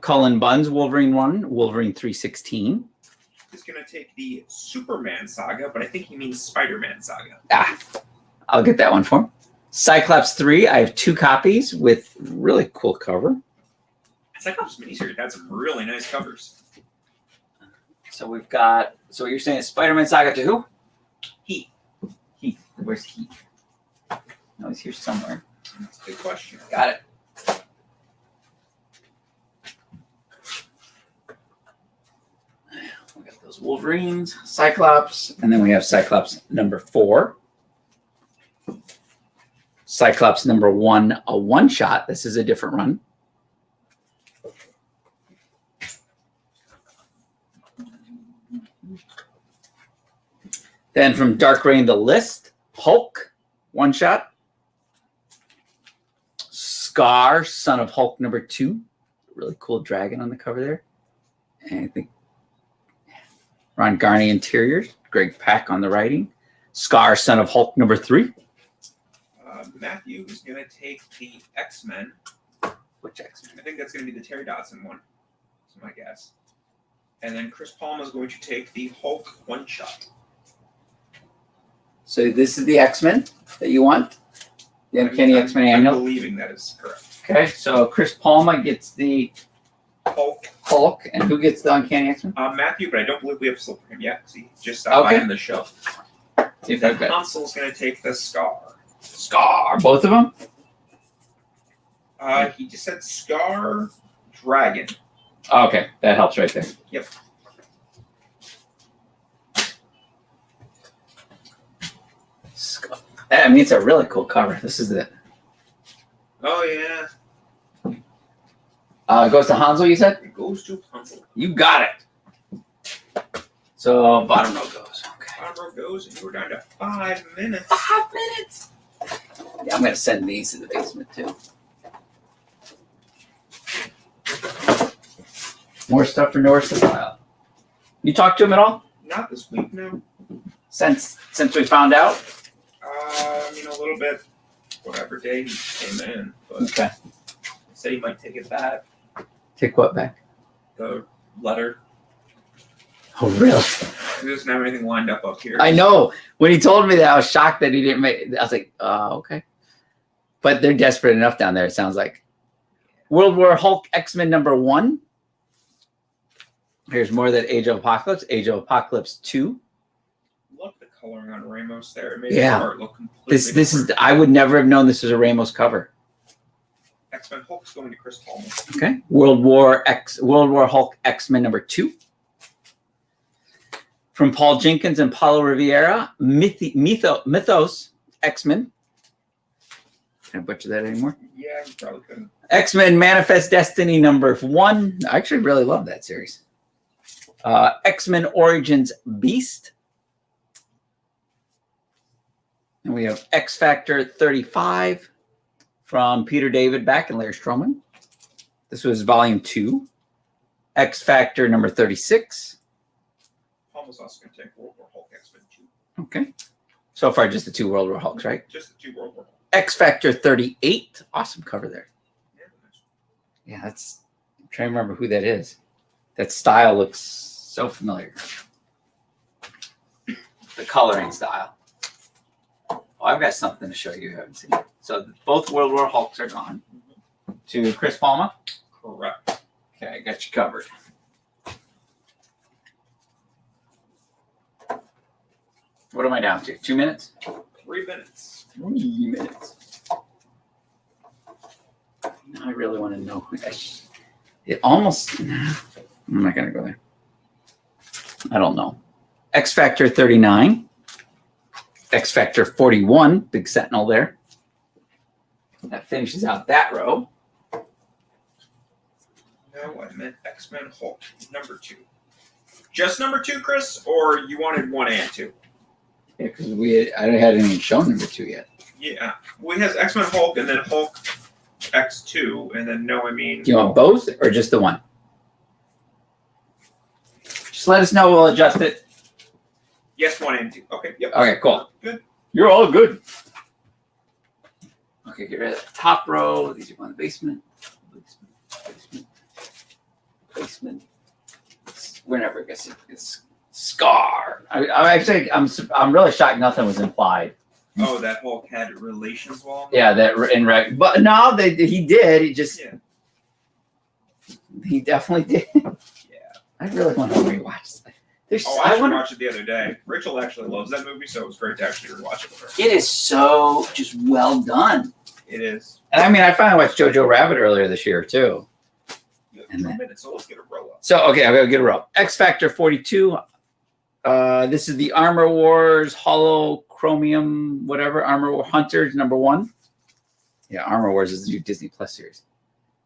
Cullen Bunn's Wolverine 1, Wolverine 316. He's going to take the Superman saga, but I think he means Spider-Man saga. I'll get that one for him. Cyclops 3, I have 2 copies with really cool cover. Cyclops miniseries had some really nice covers. So we've got, so what you're saying is Spider-Man Saga to who? Heath. Where's Heath? No, he's here somewhere. That's a good question. Got it. We got those Wolverines, Cyclops, and then we have Cyclops #4. Cyclops #1, a one-shot. This is a different run. Then from Dark Reign, the list, Hulk, one-shot. Scar, Son of Hulk #2. Really cool dragon on the cover there. And I think Ron Garney interiors, Greg Pak on the writing. Scar, Son of Hulk #3. Matthew is going to take the X-Men. Which X-Men? I think that's going to be the Terry Dodson one. That's my guess. And then Chris Palma is going to take the Hulk one-shot. So this is the X-Men that you want? The Uncanny X-Men I'm Annual? believing that is correct. Okay, so Chris Palma gets the Hulk. And who gets the Uncanny X-Men? Matthew, but I don't believe we have a slip for him yet because he just stopped by in the show. See if I've got Consul's going to take the Scar. Scar. Both of them? He just said Scar Dragon. Okay, that helps right there. Yep. I mean, it's a really cool cover. This is it. Oh yeah. It goes to Hansel, you said? It goes to Hansel. You got it. So bottom row goes. Okay. Bottom row goes, and we're down to 5 minutes. 5 minutes. Yeah, I'm gonna send these to the basement too. More stuff for Norris to file. You talked to him at all Not this week, no. since we found out? I mean, a little bit. Whatever day he came in, but Okay. he said he might take it back. Take what back? The letter. Oh, really? He doesn't have anything lined up here. I know. When he told me that, I was shocked that he didn't make. I was like, okay. But they're desperate enough down there. It sounds like. World War Hulk X-Men #1. Here's more of that Age of Apocalypse. Age of Apocalypse 2. Love the coloring on Ramos there. It made Yeah. the art look completely This is. different. I would never have known this was a Ramos cover. X-Men Hulk's going to Chris Palmer. Okay. World War Hulk X-Men #2. From Paul Jenkins and Paulo Rivera. Mythos X-Men. Can I butcher that anymore? Yeah, you probably couldn't. X-Men Manifest Destiny #1. I actually really love that series. X-Men Origins Beast. And we have X Factor 35 from Peter David Beck and Larry Stroman. This was volume 2. X Factor #36. Palmer's also going to take World War Hulk X-Men 2. Okay. So far, just the 2 World War Hulks, right? Just the 2 World War Hulk. X Factor 38. Awesome cover there. Yeah, nice. Yeah, that's. I'm trying to remember who that is. That style looks so familiar. The coloring style. Oh, I've got something to show you haven't seen. So both World War Hulks are gone. To Chris Palmer. Correct. Okay, I got you covered. What am I down to? 2 minutes? 3 minutes. 3 minutes. Now I really want to know who that is. It almost. Nah, I'm not going to go there. I don't know. X Factor 39. X Factor 41. Big sentinel there. That finishes out that row. No, I meant X-Men Hulk #2. Just #2, Chris, or you wanted 1 and 2? Yeah, because I hadn't even shown #2 yet. Yeah. Well, he has X-Men Hulk and then Hulk X2, and then no, I mean. Do you want both or just the one? Just let us know. We'll adjust it. Yes, 1 and 2. Okay, yep. Okay, cool. Good. You're all good. Okay, get rid of the top row. These are going to the basement. Basement. We're never guessing. It's Scar. I'm really shocked nothing was implied. Oh, that Hulk had relations wall? Yeah, that in right. But no, he did. He just. Yeah. He definitely did. Yeah. I really want to rewatch that. I actually watched it the other day. Rachel actually loves that movie, so it was great to actually rewatch it with her. It is so just well done. It is. And I mean, I finally watched Jojo Rabbit earlier this year too. Yeah, And 2 then- minutes, so let's get a roll up. So okay, I'm gonna get a row. X Factor 42. This is the Armor Wars Holochromium, whatever. Armor War Hunters #1. Yeah, Armor Wars is the new Disney Plus series.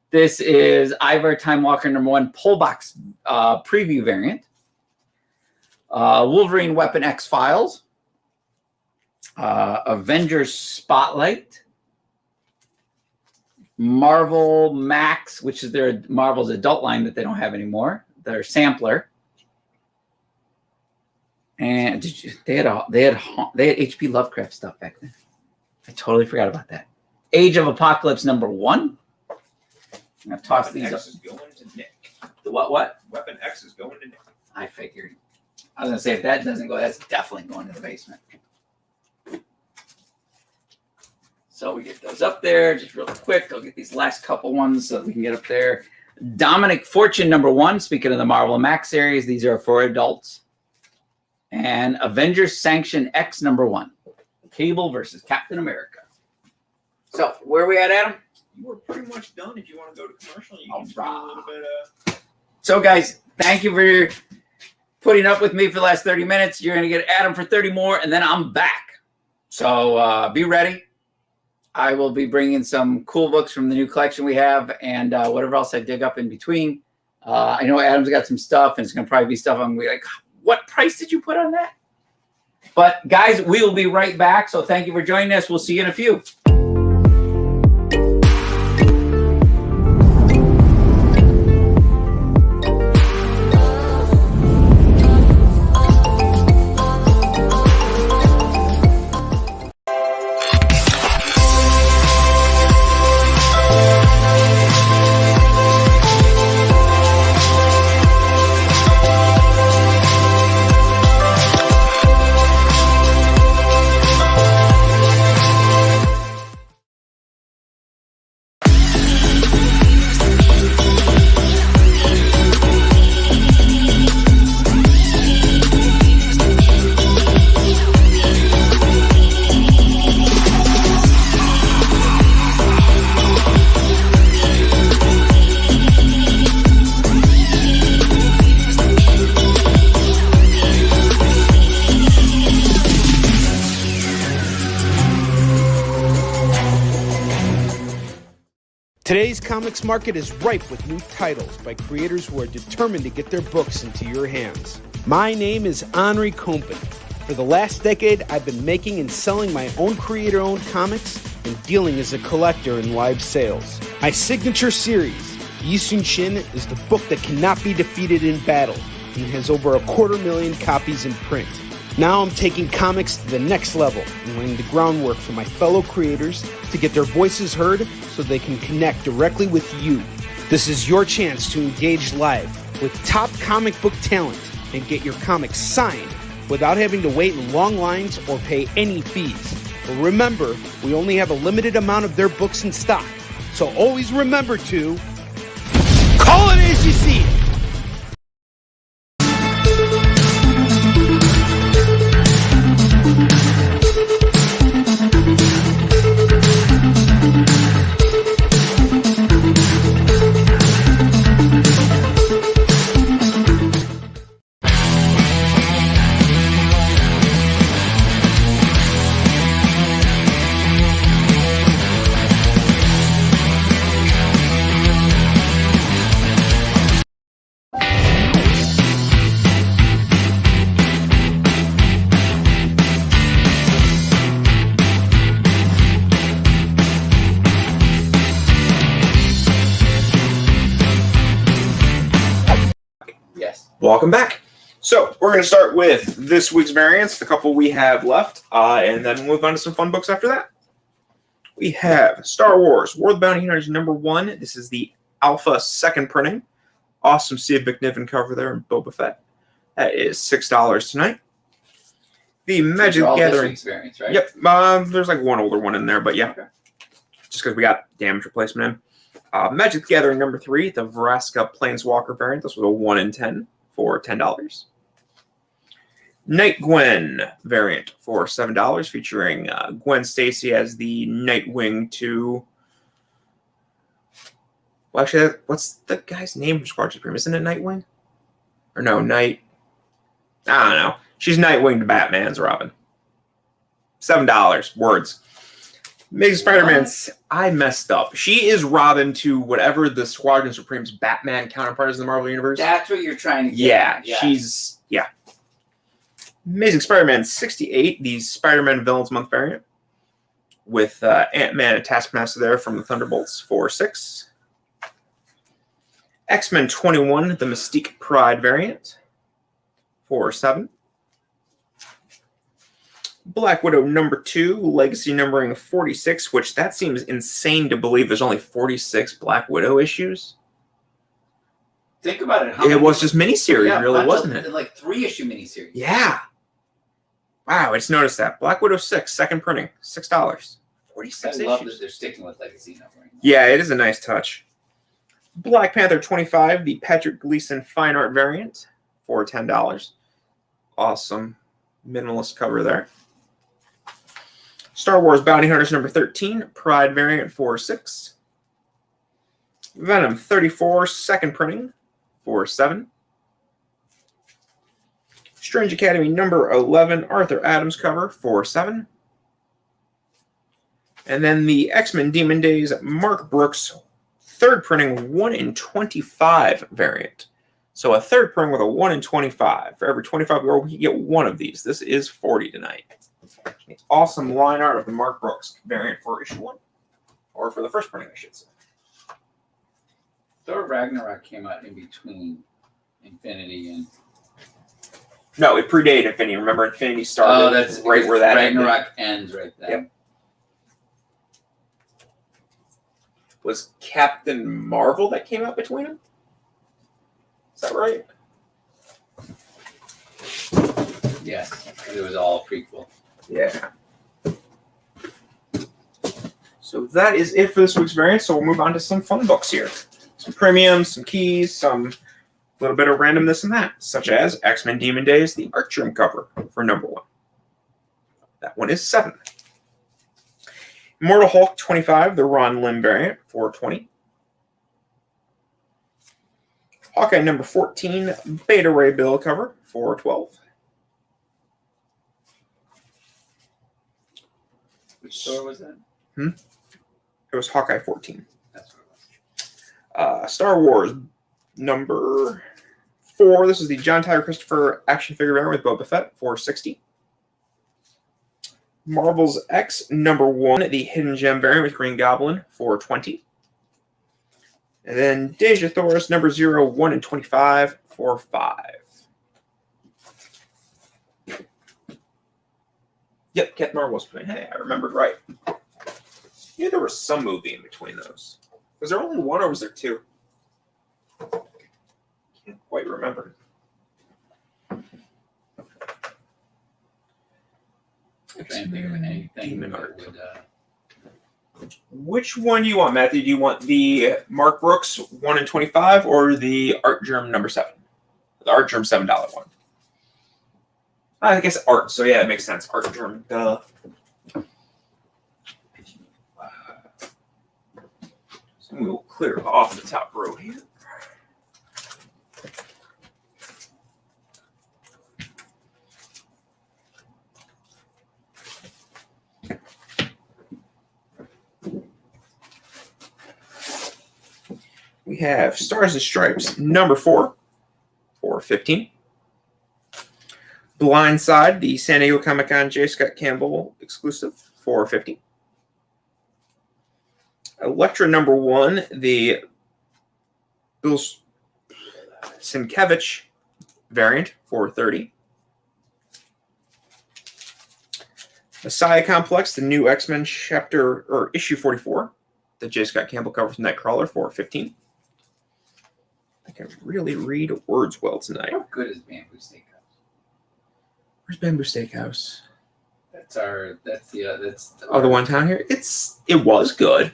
This is Ivar Time Walker #1 pull box preview variant. Wolverine Weapon X Files. Avengers Spotlight. Marvel Max, which is their Marvel's adult line that they don't have anymore. Their sampler. And they had H.P. Lovecraft stuff back then. I totally forgot about that. Age of Apocalypse #1. I'm gonna toss Weapon these X up. is going to Nick. The what? Weapon X is going to Nick. I figured. I was gonna say if that doesn't go, that's definitely going to the basement. So we get those up there just real quick. I'll get these last couple ones so that we can get up there. Dominic Fortune #1. Speaking of the Marvel Max series, these are for adults. And Avengers Sanction X #1. Cable versus Captain America. So where are we at, Adam? You were pretty much done. If you want to go to commercial, you All can do a right. little bit. So guys, thank you for putting up with me for the last 30 minutes. You're going to get Adam for 30 more, and then I'm back. So be ready. I will be bringing some cool books from the new collection we have, and whatever else I dig up in between. I know Adam's got some stuff, and it's going to probably be stuff I'm going to be like, what price did you put on that? But guys, we will be right back. So thank you for joining us. We'll see you in a few. Today's comics market is ripe with new titles by creators who are determined to get their books into your hands. My name is Henri Compen. For the last decade, I've been making and selling my own creator-owned comics and dealing as a collector in live sales. My signature series, Yi Sun Shin, is the book that cannot be defeated in battle and has over 250,000 copies in print. Now I'm taking comics to the next level and laying the groundwork for my fellow creators to get their voices heard so they can connect directly with you. This is your chance to engage live with top comic book talent and get your comics signed without having to wait in long lines or pay any fees. But remember, we only have a limited amount of their books in stock, so always remember to call it as you see it. Welcome back. So we're going to start with this week's variants, the couple we have left, and then move on to some fun books after that. We have Star Wars, War of the Bounty Hunters #1. This is the Alpha second printing. Awesome Sid McNiven cover there in Boba Fett. That is $6 tonight. The Magic the Gathering Variants, right? Yep. There's like one older one in there, but yeah. Okay. Just because we got damage replacement in. Magic the Gathering #3, the Vraska Planeswalker variant. This was a 1 in 10 for $10. Night Gwen variant for $7, featuring Gwen Stacy as the Nightwing to... Well, actually, what's the guy's name from Squadron Supreme? Isn't it Nightwing? Or no, Night... I don't know. She's Nightwing to Batman's Robin. $7. Words. Amazing Spider-Man. I messed up. She is Robin to whatever the Squadron Supreme's Batman counterpart is in the Marvel Universe. That's what you're trying to get. Yeah, yes. She's... Yeah. Amazing Spider-Man 68, the Spider-Man Villains Month variant. With Ant-Man and Taskmaster there from the Thunderbolts for $6. X-Men 21, the Mystique Pride variant for $7. Black Widow #2, Legacy numbering 46, which that seems insane to believe there's only 46 Black Widow issues. Think about it. It was just miniseries, really, wasn't it? Like 3-issue miniseries. Yeah. Wow, I just noticed that. Black Widow 6, second printing, $6. 46 issues. I love that they're sticking with Legacy numbering. Yeah, it is a nice touch. Black Panther 25, the Patrick Gleason fine art variant for $10. Awesome minimalist cover there. Star Wars Bounty Hunters #13, Pride variant for $6. Venom 34, second printing for $7. Strange Academy #11, Arthur Adams cover for $7. And then the X-Men Demon Days Mark Brooks third printing 1 in 25 variant. So a third printing with a 1 in 25. For every 25 we roll, we get one of these. This is 40 tonight. Awesome line art of the Mark Brooks variant for issue 1. Or for the first printing, I should say. Thor Ragnarok came out in between Infinity and... No, it predated Infinity. Remember, Infinity started that's right where that Ragnarok ends right there. Yep. Was Captain Marvel that came out between them? Is that right? Yes, it was all prequel. Yeah. So that is it for this week's variant. So we'll move on to some fun books here. Some premiums, some keys, some little bit of randomness and that, such as X-Men Demon Days, the art trim cover for number 1. That one is 7. Immortal Hulk 25, the Ron Lim variant for 20. Hawkeye number 14, Beta Ray Bill cover for 12. Which store was that? It was Hawkeye 14. That's what it was. Star Wars number 4. This is the John Tyler Christopher action figure variant with Boba Fett for 60. Marvel's X number 1, the Hidden Gem variant with Green Goblin for 20. And then Deja Thoris number 0, 1 in 25 for 5. Yep, Captain Marvel was playing. Hey, I remembered right. Yeah, there was some movie in between those. Was there only one or was there 2? Can't quite remember. I'm trying to think of anything Demon that art. would... Which one do you want, Matthew? Do you want the Mark Brooks 1 in 25 or the Art Germ number 7? The Art Germ $7 one. I guess art, so yeah, it makes sense. Art Germ, duh. So we will clear off the top row here. We have Stars and Stripes number 4 for 15. Blindside, the San Diego Comic-Con J. Scott Campbell exclusive for 50. Elektra number 1, the Bill Sienkiewicz variant for 30. Messiah Complex, the new X-Men chapter or issue 44, the J. Scott Campbell cover from Nightcrawler for 15. I can really read words well tonight. How good is Bamboo Steakhouse? Where's Bamboo Steakhouse? That's the The one town here. It was good.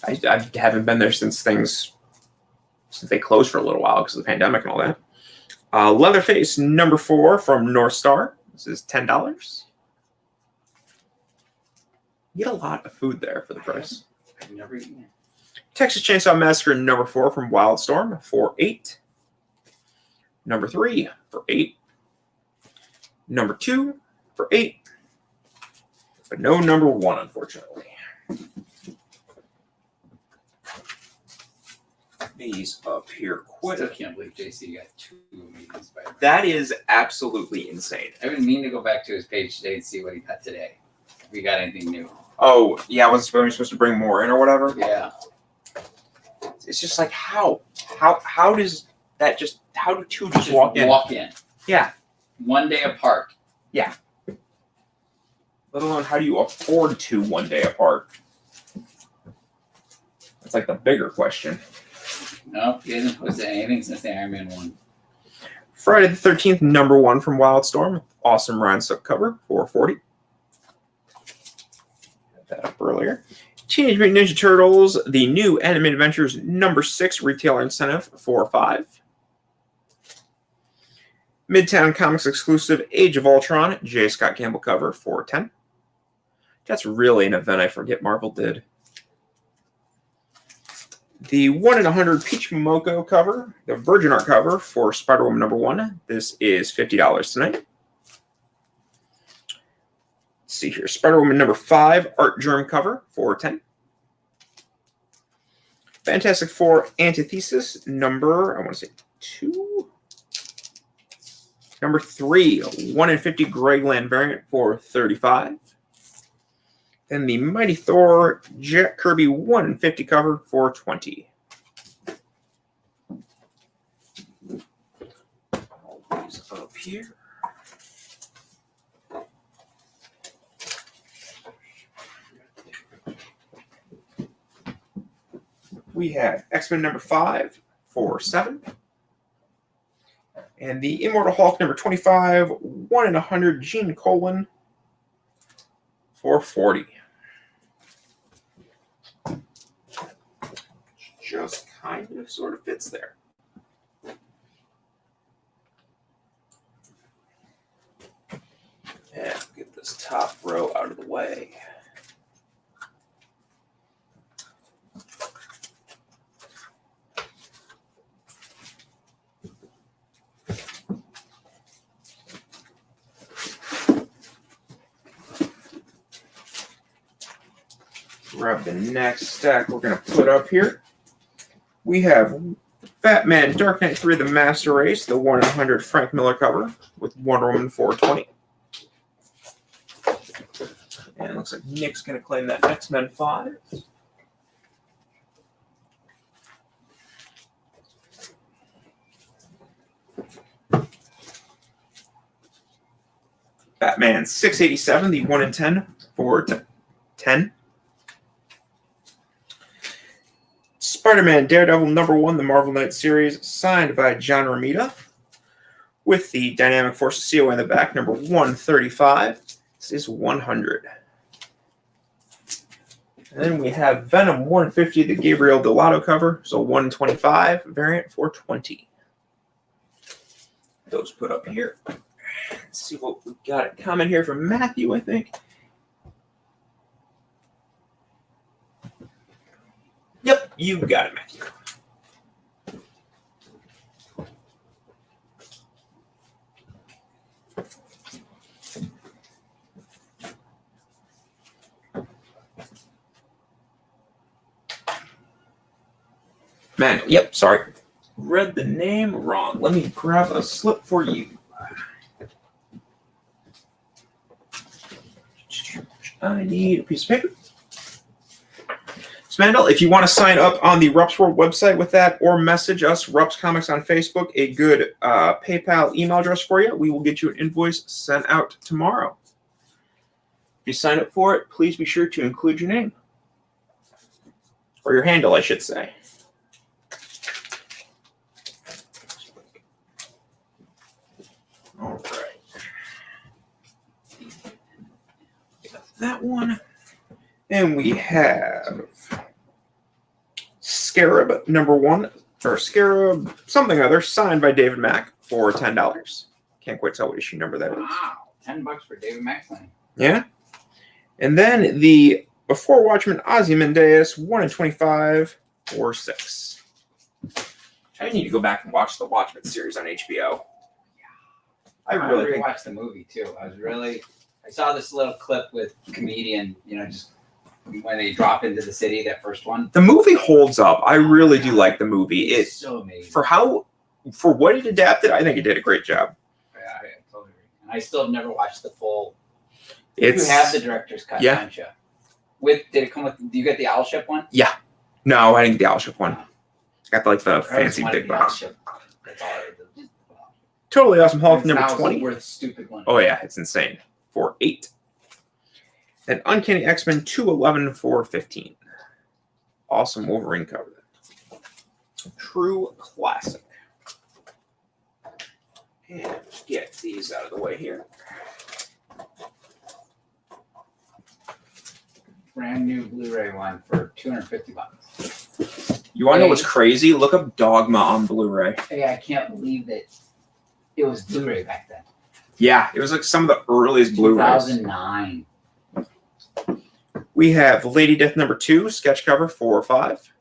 I haven't been there since they closed for a little while because of the pandemic and all that. Leatherface number 4 from North Star. This is $10. You get a lot of food there for the price. I've never eaten it. Texas Chainsaw Massacre number 4 from Wildstorm for 8. Number 3 for 8. Number 2 for 8. But no number 1, unfortunately. These up here quick. Still can't believe JC got 2 of these. That is absolutely insane. I've been meaning to go back to his page today and see what he got today. If he got anything new. Oh, yeah, wasn't supposed to bring more in or whatever? Yeah. It's just like, how does that just, how do 2 just walk in? Walk in. Yeah. One day apart. Yeah. Let alone, how do you afford 2 one day apart? That's like the bigger question. No, he hasn't posted anything since the Iron Man 1. Friday the 13th, number 1 from Wildstorm. Awesome Rhinestock cover for 40. Had that up earlier. Teenage Mutant Ninja Turtles, the new Animated Adventures number 6 retailer incentive for 5. Midtown Comics exclusive Age of Ultron, J. Scott Campbell cover for 10. That's really an event I forget Marvel did. The 1 in 100 Peach Momoko cover, the Virgin Art cover for Spider-Woman number 1. This is $50 tonight. Let's see here. Spider-Woman number 5, art germ cover for 10. Fantastic Four Antithesis number, I want to say 2. Number 3, 1 in 50 Greg Land variant for 35. Then the Mighty Thor Jack Kirby 1 in 50 cover for 20. All these up here. We have X-Men number 5 for 7. And the Immortal Hulk number 25, 1 in 100 Gene Colan for 40. Just kind of sort of fits there. And get this top row out of the way. Grab the next stack we're going to put up here. We have Batman Dark Knight 3 The Master Race, the 1 in 100 Frank Miller cover with Wonder Woman 420. And it looks like Nick's going to claim that X-Men 5. Batman 687, the 1 in 10 for 10. Spider-Man Daredevil number 1, the Marvel Knight series, signed by John Romita, with the Dynamic Force COA in the back, number 135. This is 100. And then we have Venom 150, the Gabriel Delato cover, so 125 variant for 20. Those put up here. Let's see what we got. A comment here from Matthew, I think. Yep, you got it, Matthew. Man, yep, sorry. Read the name wrong. Let me grab a slip for you. I need a piece of paper. Smandel, if you want to sign up on the Rupp's World website with that or message us, Rupp's Comics on Facebook, a good PayPal email address for you, we will get you an invoice sent out tomorrow. If you sign up for it, please be sure to include your name. Or your handle, I should say. All right. Got that one. And we have Scarab number 1, or Scarab something other, signed by David Mack for $10. Can't quite tell what issue number that is. Wow, $10 for David Mack. Yeah. And then the Before Watchmen Ozymandias 1 in 25 for 6. I need to go back and watch the Watchmen series on HBO. I really think watched the movie too. I saw this little clip with comedian, just when they drop into the city, that first one. The movie holds up. I really do like the movie. It's so amazing. For what it adapted, I think it did a great job. Yeah, I totally agree. And I still have never watched the full. You have the director's cut, don't you? Did it come with? Do you get the Owl Ship one? Yeah. No, I didn't get the Owl Ship one. I got the fancy big box. That's all. Totally Awesome Hulk number 20. Worth stupid one. Oh yeah, it's insane. For 8. And Uncanny X-Men 211 for 15. Awesome Wolverine cover. True classic. And get these out of the way here. Brand new Blu-ray one for $250. You want to know what's crazy? Look up Dogma on Blu-ray. Hey, I can't believe that it was Blu-ray back then. Yeah, it was like some of the earliest Blu-rays. 2009. We have Lady Death number 2, sketch cover for 5.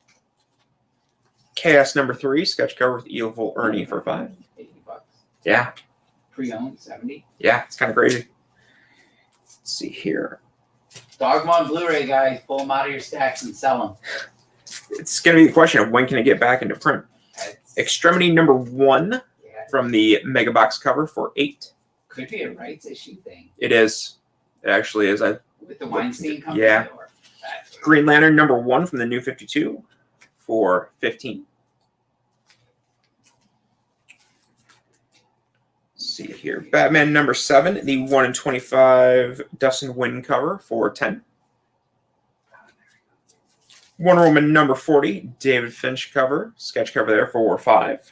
Chaos number 3, sketch cover with Evil Ernie for 5. $80. Yeah. Pre-owned, 70. Yeah, it's kind of crazy. Let's see here. Dogma on Blu-ray, guys. Pull them out of your stacks and sell them. It's going to be the question of when can it get back into print. Extremity number 1 from the Mega Box cover for $8. Could be a rights issue thing. It is. It actually is. With the Weinstein Company? Yeah. Green Lantern number 1 from the New 52 for $15. Let's see here. Batman number 7, the 1 in 25 Dustin Wynn cover for $10. Wonder Woman number 40, David Finch cover, sketch cover there for $5.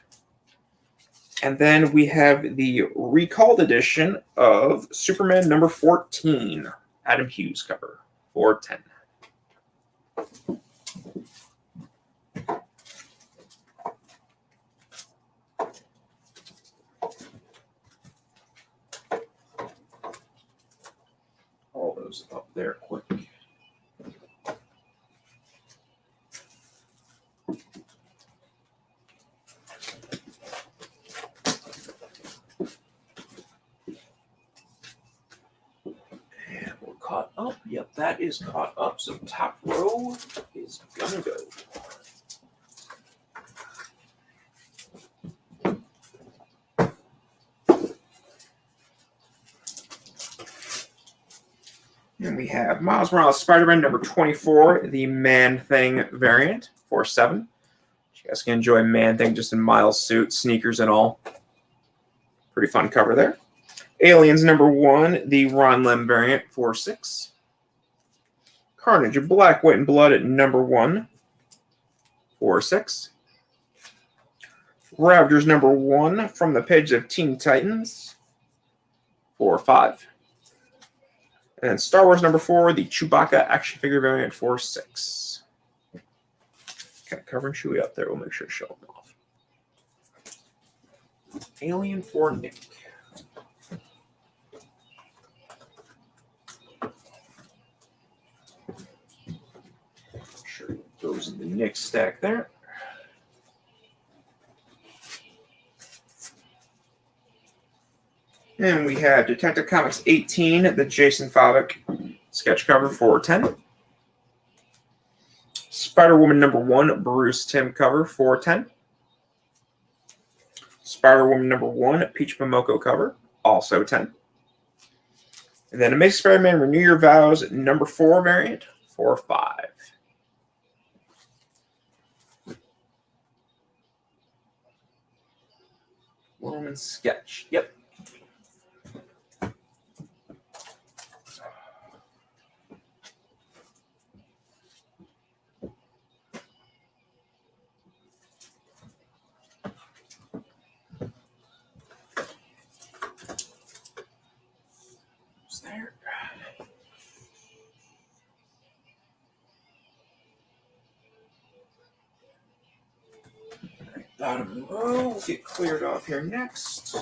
And then we have the recalled edition of Superman number 14, Adam Hughes cover for $10. All those up there quick. Caught up. Yep, that is caught up. So top row is gonna go. And we have Miles Morales Spider-Man number 24, the Man-Thing variant for $7. You guys can enjoy Man-Thing just in Miles' suit, sneakers and all. Pretty fun cover there. Aliens number 1, the Ron Lim variant for $6. Carnage, Black, White, and Blood at number 1 for $6. Ravagers number 1 from the page of Teen Titans for $5. And then Star Wars number 4, the Chewbacca action figure variant for $6. Kind of covering Chewie up there. We'll make sure to show them off. Alien for Nick. Sure, those in the Nick stack there. And we have Detective Comics 18, the Jason Fabok sketch cover for $10. Spider-Woman number 1, Bruce Timm cover for $10. Spider-Woman number 1, Peach Momoko cover, also $10. And then Amazing Spider-Man Renew Your Vows number 4 variant for $5. Woman sketch, yep. There. Right, bottom of the row will get cleared off here next.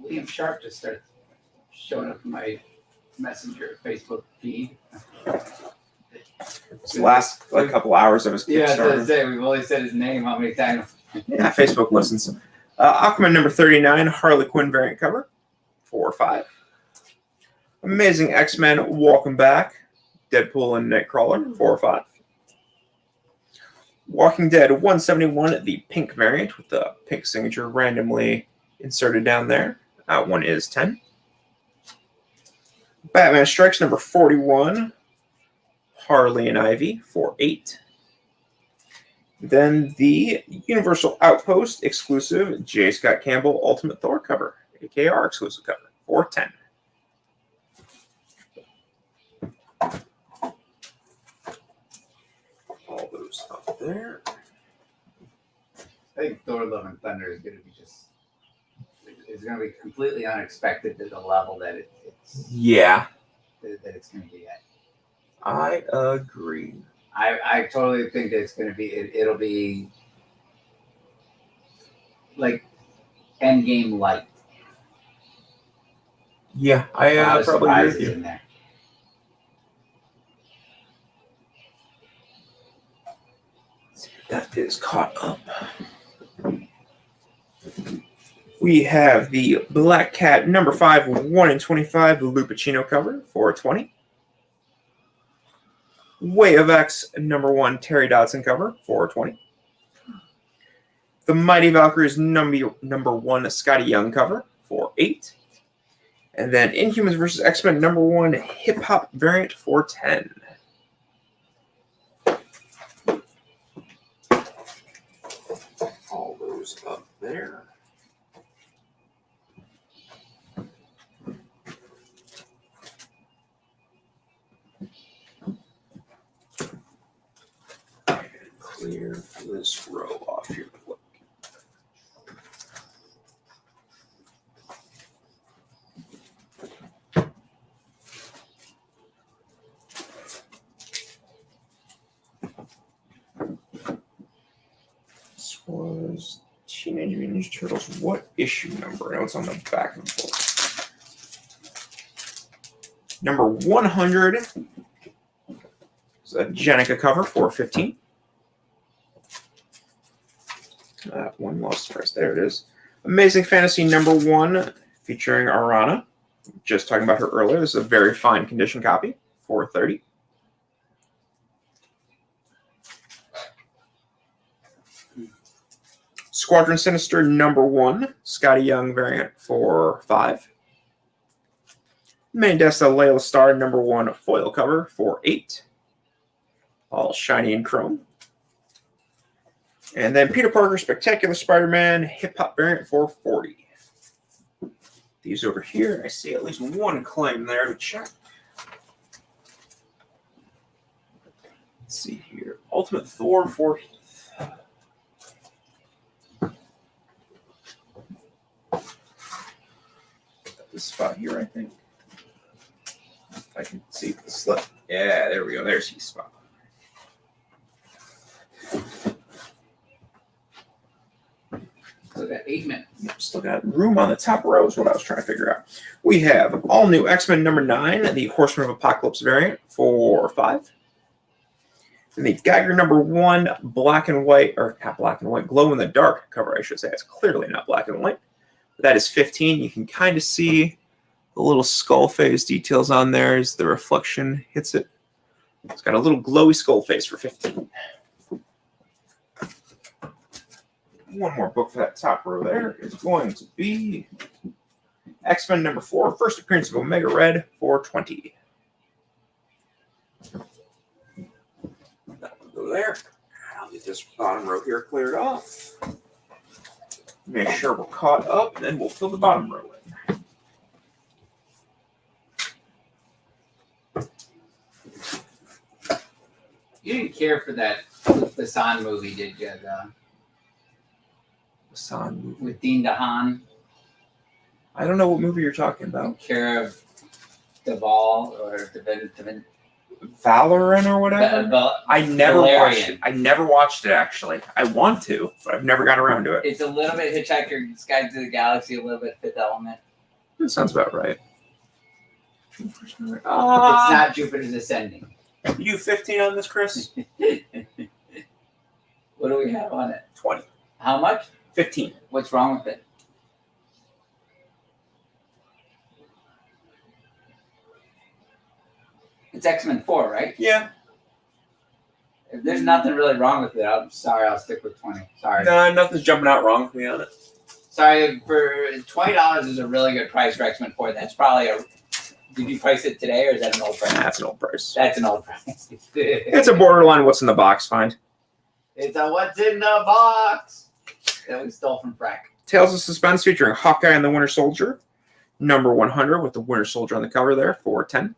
Liam Sharp just started showing up in my Messenger Facebook feed. It's the last couple hours of his Kickstarter. Yeah, I was gonna say, we've only said his name how many times. Yeah, Facebook listens. Aquaman number 39, Harley Quinn variant cover, for $5. Amazing X-Men, Welcome Back, Deadpool and Nightcrawler, for $5. Walking Dead 171, the pink variant with the pink signature randomly inserted down there. That one is $10. Batman Strikes number 41, Harley and Ivy, for $8. Then the Universal Outpost exclusive J. Scott Campbell Ultimate Thor cover, AKR exclusive cover, for $10. All those up there. I think Thor Love and Thunder is going to be it's going to be completely unexpected to the level that it's going to be at. I agree. I totally think that it's going to be, it'll be like Endgame light. Yeah, I probably agree with you. In there. That is caught up. We have the Black Cat number 5, 1 in 25 Lupacino cover for $20. Way of X number 1 Terry Dodson cover for $20. The Mighty Valkyries number 1 Scotty Young cover for $8. And then Inhumans vs. X-Men number 1 Hip Hop variant for $10. All those up there. Clear this row off here quick. This was Teenage Mutant Ninja Turtles. What issue number? I know it's on the back of the book. Number 100. It's a Jenica cover for $15. That one lost first. There it is. Amazing Fantasy number 1 featuring Arana. Just talking about her earlier. This is a very fine condition copy for $30. Squadron Sinister number 1 Scotty Young variant for $5. Main Desta Layla Star number 1 foil cover for $8. All shiny and chrome. And then Peter Parker Spectacular Spider-Man Hip Hop variant for $40. These over here, I see at least one claim there to check. Let's see here. Ultimate Thor for this spot here, I think. If I can see the slip. Yeah, there we go. There's his spot. So got 8 minutes. Yep, still got room on the top row is what I was trying to figure out. We have all new X-Men number 9, the Horseman of Apocalypse variant for $5. And the Geiger number 1 black and white, or not black and white, glow in the dark cover, I should say. It's clearly not black and white. But that is $15. You can kind of see the little skull face details on there as the reflection hits it. It's got a little glowy skull face for $15. One more book for that top row there is going to be X-Men number 4, first appearance of Omega Red for $20. That one go there. I'll get this bottom row here cleared off. Make sure we're caught up, and then we'll fill the bottom row in. You didn't care for that Hassan movie, did you? With Dean DeHaan. I don't know what movie you're talking about. Care of Duvall or Valorant or whatever. I never watched it. I never watched it actually. I want to, but I've never got around to it. It's a little bit Hitchhiker's Guide to the Galaxy, a little bit Fifth Element. That sounds about right. It's not Jupiter's Ascending. You 15 on this, Chris? What do we have on it? 20. How much? 15. What's wrong with it? It's X-Men 4, right? Yeah. If there's nothing really wrong with it, I'm sorry, I'll stick with 20. Sorry. No, nothing's jumping out wrong with me on it. Sorry, for $20 is a really good price for X-Men 4. That's probably a... Did you price it today, or is that an old price? That's an old price. That's an old price. It's a borderline what's in the box find. It's a what's in the box that we stole from Frank. Tales of Suspense featuring Hawkeye and the Winter Soldier. Number 100 with the Winter Soldier on the cover there for $10.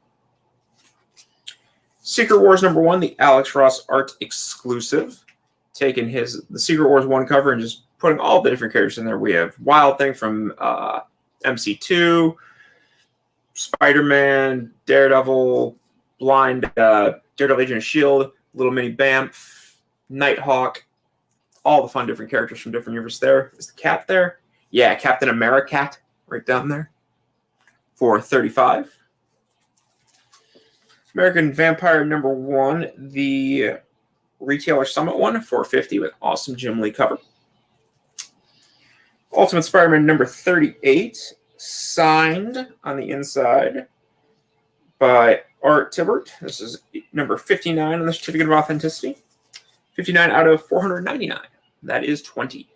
Secret Wars number 1, the Alex Ross art exclusive. Taking the Secret Wars 1 cover and just putting all the different characters in there. We have Wild Thing from MC2, Spider-Man, Daredevil, Blind, Daredevil Agent of S.H.I.E.L.D., Little Mini Bamf, Nighthawk, all the fun different characters from different universes there. Is the cat there? Yeah, Captain America right down there for $35. American Vampire number 1, the Retailer Summit one for $50 with awesome Jim Lee cover. Ultimate Spider-Man number 38, signed on the inside by Art Tibbert. This is number 59 on the certificate of authenticity. 59 out of 499. That is 20.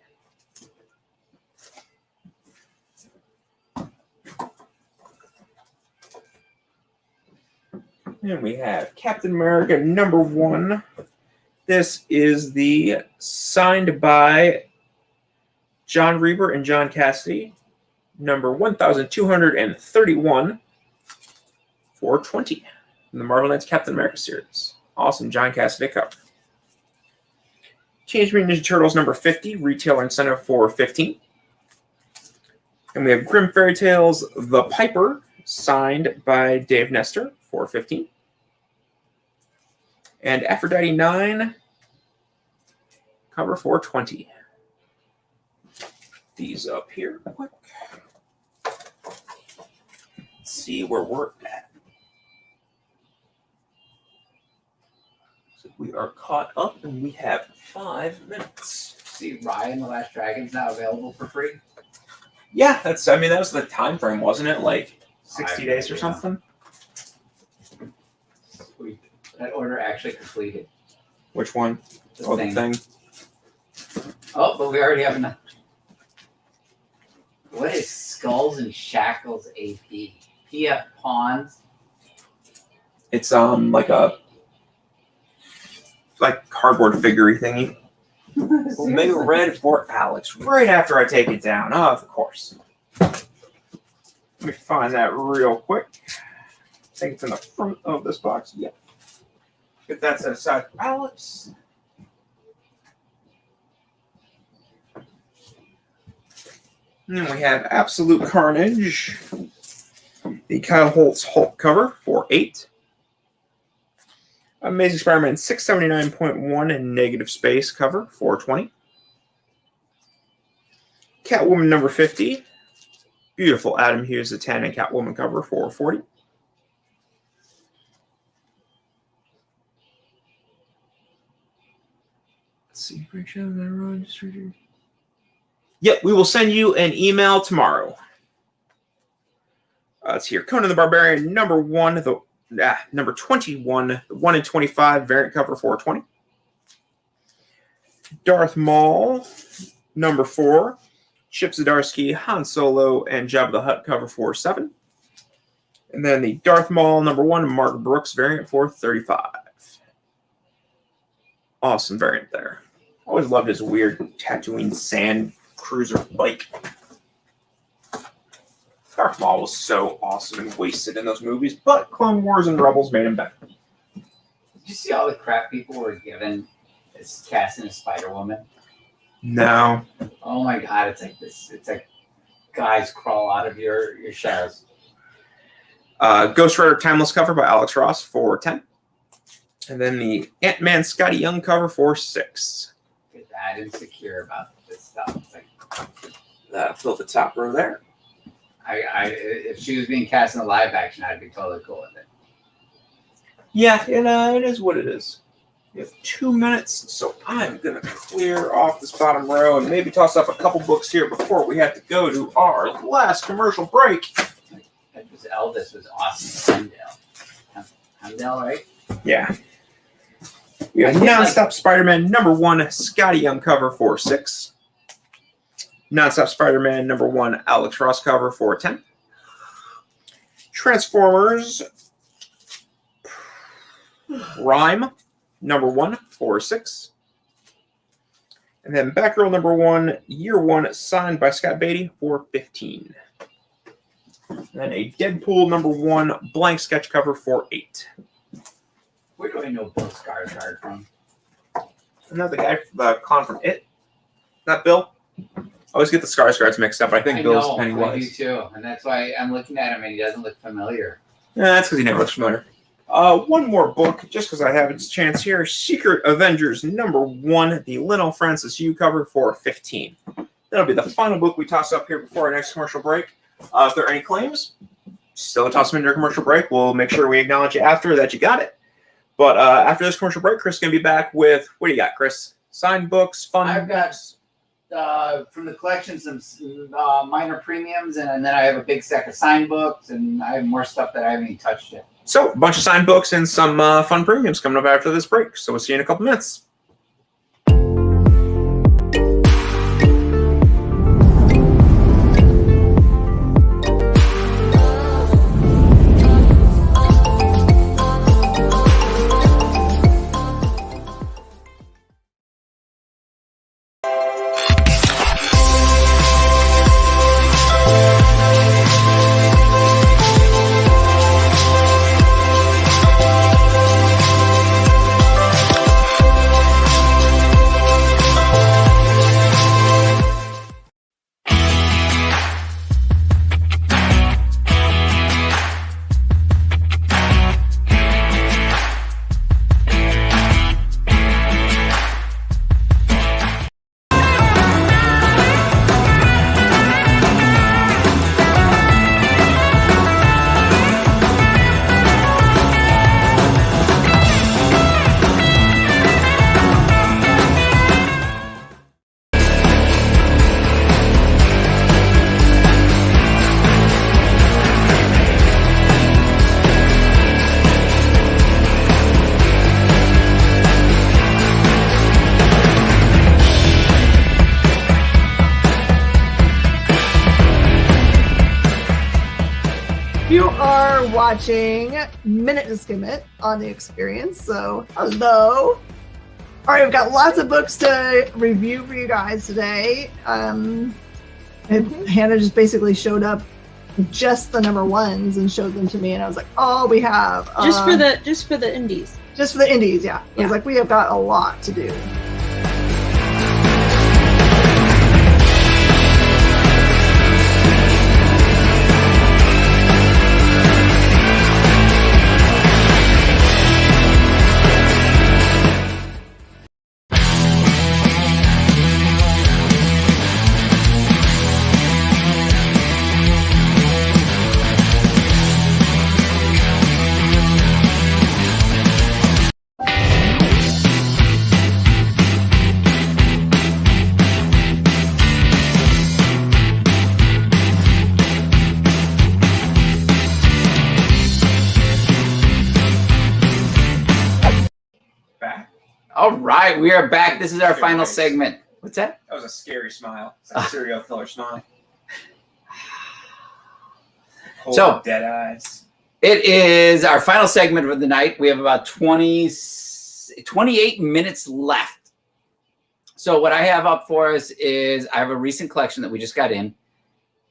And we have Captain America number 1. This is the signed by John Reber and John Cassidy, number 1231 for 20 in the Marvel Knights Captain America series. Awesome John Cassidy cover. Teenage Mutant Ninja Turtles number 50, retailer incentive for 15. And we have Grimm Fairy Tales The Piper, signed by Dave Nestor for 15. And Aphrodite 9, cover for 20. These up here quick. Let's see where we're at. So we are caught up and we have 5 minutes. See, Ryan, The Last Dragon's now available for free. Yeah, that was the time frame, wasn't it? Like 60 days or something? Sweet. That order actually completed. Which one? The thing. Oh, but we already have enough. What is Skulls and Shackles AP? PF Pawns? It's like a cardboard figure-y thingy. Omega Red for Alex. Right after I take it down. Oh, of course. Let me find that real quick. I think it's in the front of this box. Yep. Get that set aside for Alex. And then we have Absolute Carnage. The Kyle Holtz Hulk cover for 8. Amazing Spider-Man 679.1 and Negative Space cover for 20. Catwoman number 50. Beautiful Adam Hughes, the 10 and Catwoman cover for 40. Let's see. Yep, we will send you an email tomorrow. It's here. Conan the Barbarian number 1, number 21, the 1 in 25 variant cover for 20. Darth Maul number 4, Chip Zdarsky, Han Solo, and Jabba the Hutt cover for 7. And then the Darth Maul number 1, Mark Brooks variant for 35. Awesome variant there. Always loved his weird Tatooine sand cruiser bike. Darth Maul was so awesome and wasted in those movies, but Clone Wars and Rebels made him better. Did you see all the crap people were given as casting a Spider-Woman? No. Oh my God, it's like this. It's like guys crawl out of your shadows. Ghost Rider Timeless cover by Alex Ross for 10. And then the Ant-Man Scotty Young cover for 6. Get that insecure about this stuff. It's like, That'll fill the top row there. if she was being cast in a live action, I'd be totally cool with it. Yeah, it is what it is. We have 2 minutes, so I'm going to clear off this bottom row and maybe toss up a couple books here before we have to go to our last commercial break. Elvis was awesome. Heimdall, right? Yeah. We have Nonstop Spider-Man number 1, Scotty Young cover for 6. Nonstop Spider-Man number 1, Alex Ross cover for 10. Transformers Rhyme number 1 for 6. And then Batgirl number 1, Year 1, signed by Scott Beatty for 15. And then a Deadpool number 1, blank sketch cover for 8. Where do I know Bill Skarsgård from? Isn't that the guy, the clown from It? Not Bill? I always get the Skarsgårds mixed up. I think Bill's Pennywise. I do too, and that's why I'm looking at him and he doesn't look familiar. Yeah, that's because he never looks familiar. One more book, just because I have its chance here. Secret Avengers number 1, the Lino Francis Yu cover for 15. That'll be the final book we toss up here before our next commercial break. If there are any claims, still toss them into our commercial break. We'll make sure we acknowledge you after that you got it. But after this commercial break, Chris is going to be back with, what do you got, Chris? Signed books, fun I've got from the collection some minor premiums, and then I have a big stack of signed books, and I have more stuff that I haven't even touched yet. So a bunch of signed books and some fun premiums coming up after this break. So we'll see you in a couple minutes. You are watching Minute to Skim It on the Experience, so hello. All right, we've got lots of books to review for you guys today. And Hannah just basically showed up just the number ones and showed them to me, and I was like, oh, we have just for the indies. Just for the indies, yeah. I was like, we have got a lot to do. All right, we are back. This is our final segment. What's that? That was a scary smile. It's like a serial killer smile. So, dead eyes. It is our final segment of the night. We have about 28 minutes left. So what I have up for us is I have a recent collection that we just got in.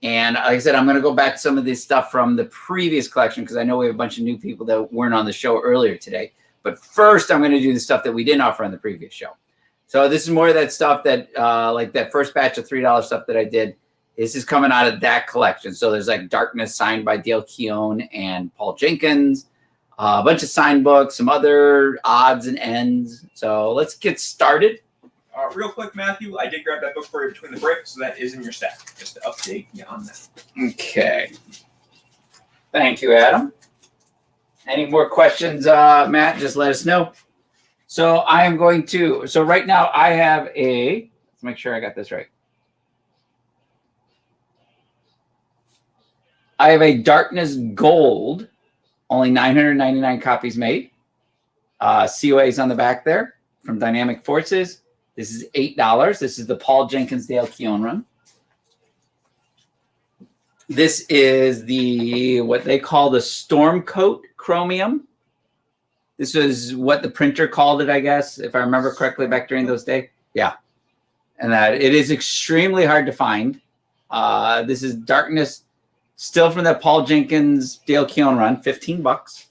And like I said, I'm going to go back to some of this stuff from the previous collection because I know we have a bunch of new people that weren't on the show earlier today. But first, I'm going to do the stuff that we didn't offer on the previous show. So this is more of that stuff that, like that first batch of $3 stuff that I did. This is coming out of that collection. So there's like Darkness signed by Dale Keown and Paul Jenkins, a bunch of signed books, some other odds and ends. So let's get started. Real quick, Matthew, I did grab that book for you between the break, so that is in your stack. Just to update you on that. Okay. Thank you, Adam. Any more questions, Matt? Just let us know. So I am going to, so right now I have a, let's make sure I got this right. I have a Darkness Gold, only 999 copies made. COA is on the back there from Dynamic Forces. This is $8. This is the Paul Jenkins Dale Keown run. This is the what they call the Stormcoat Chromium. This is what the printer called it, I guess, if I remember correctly back during those days. Yeah. And that it is extremely hard to find. This is Darkness, still from that Paul Jenkins Dale Keown run, $15.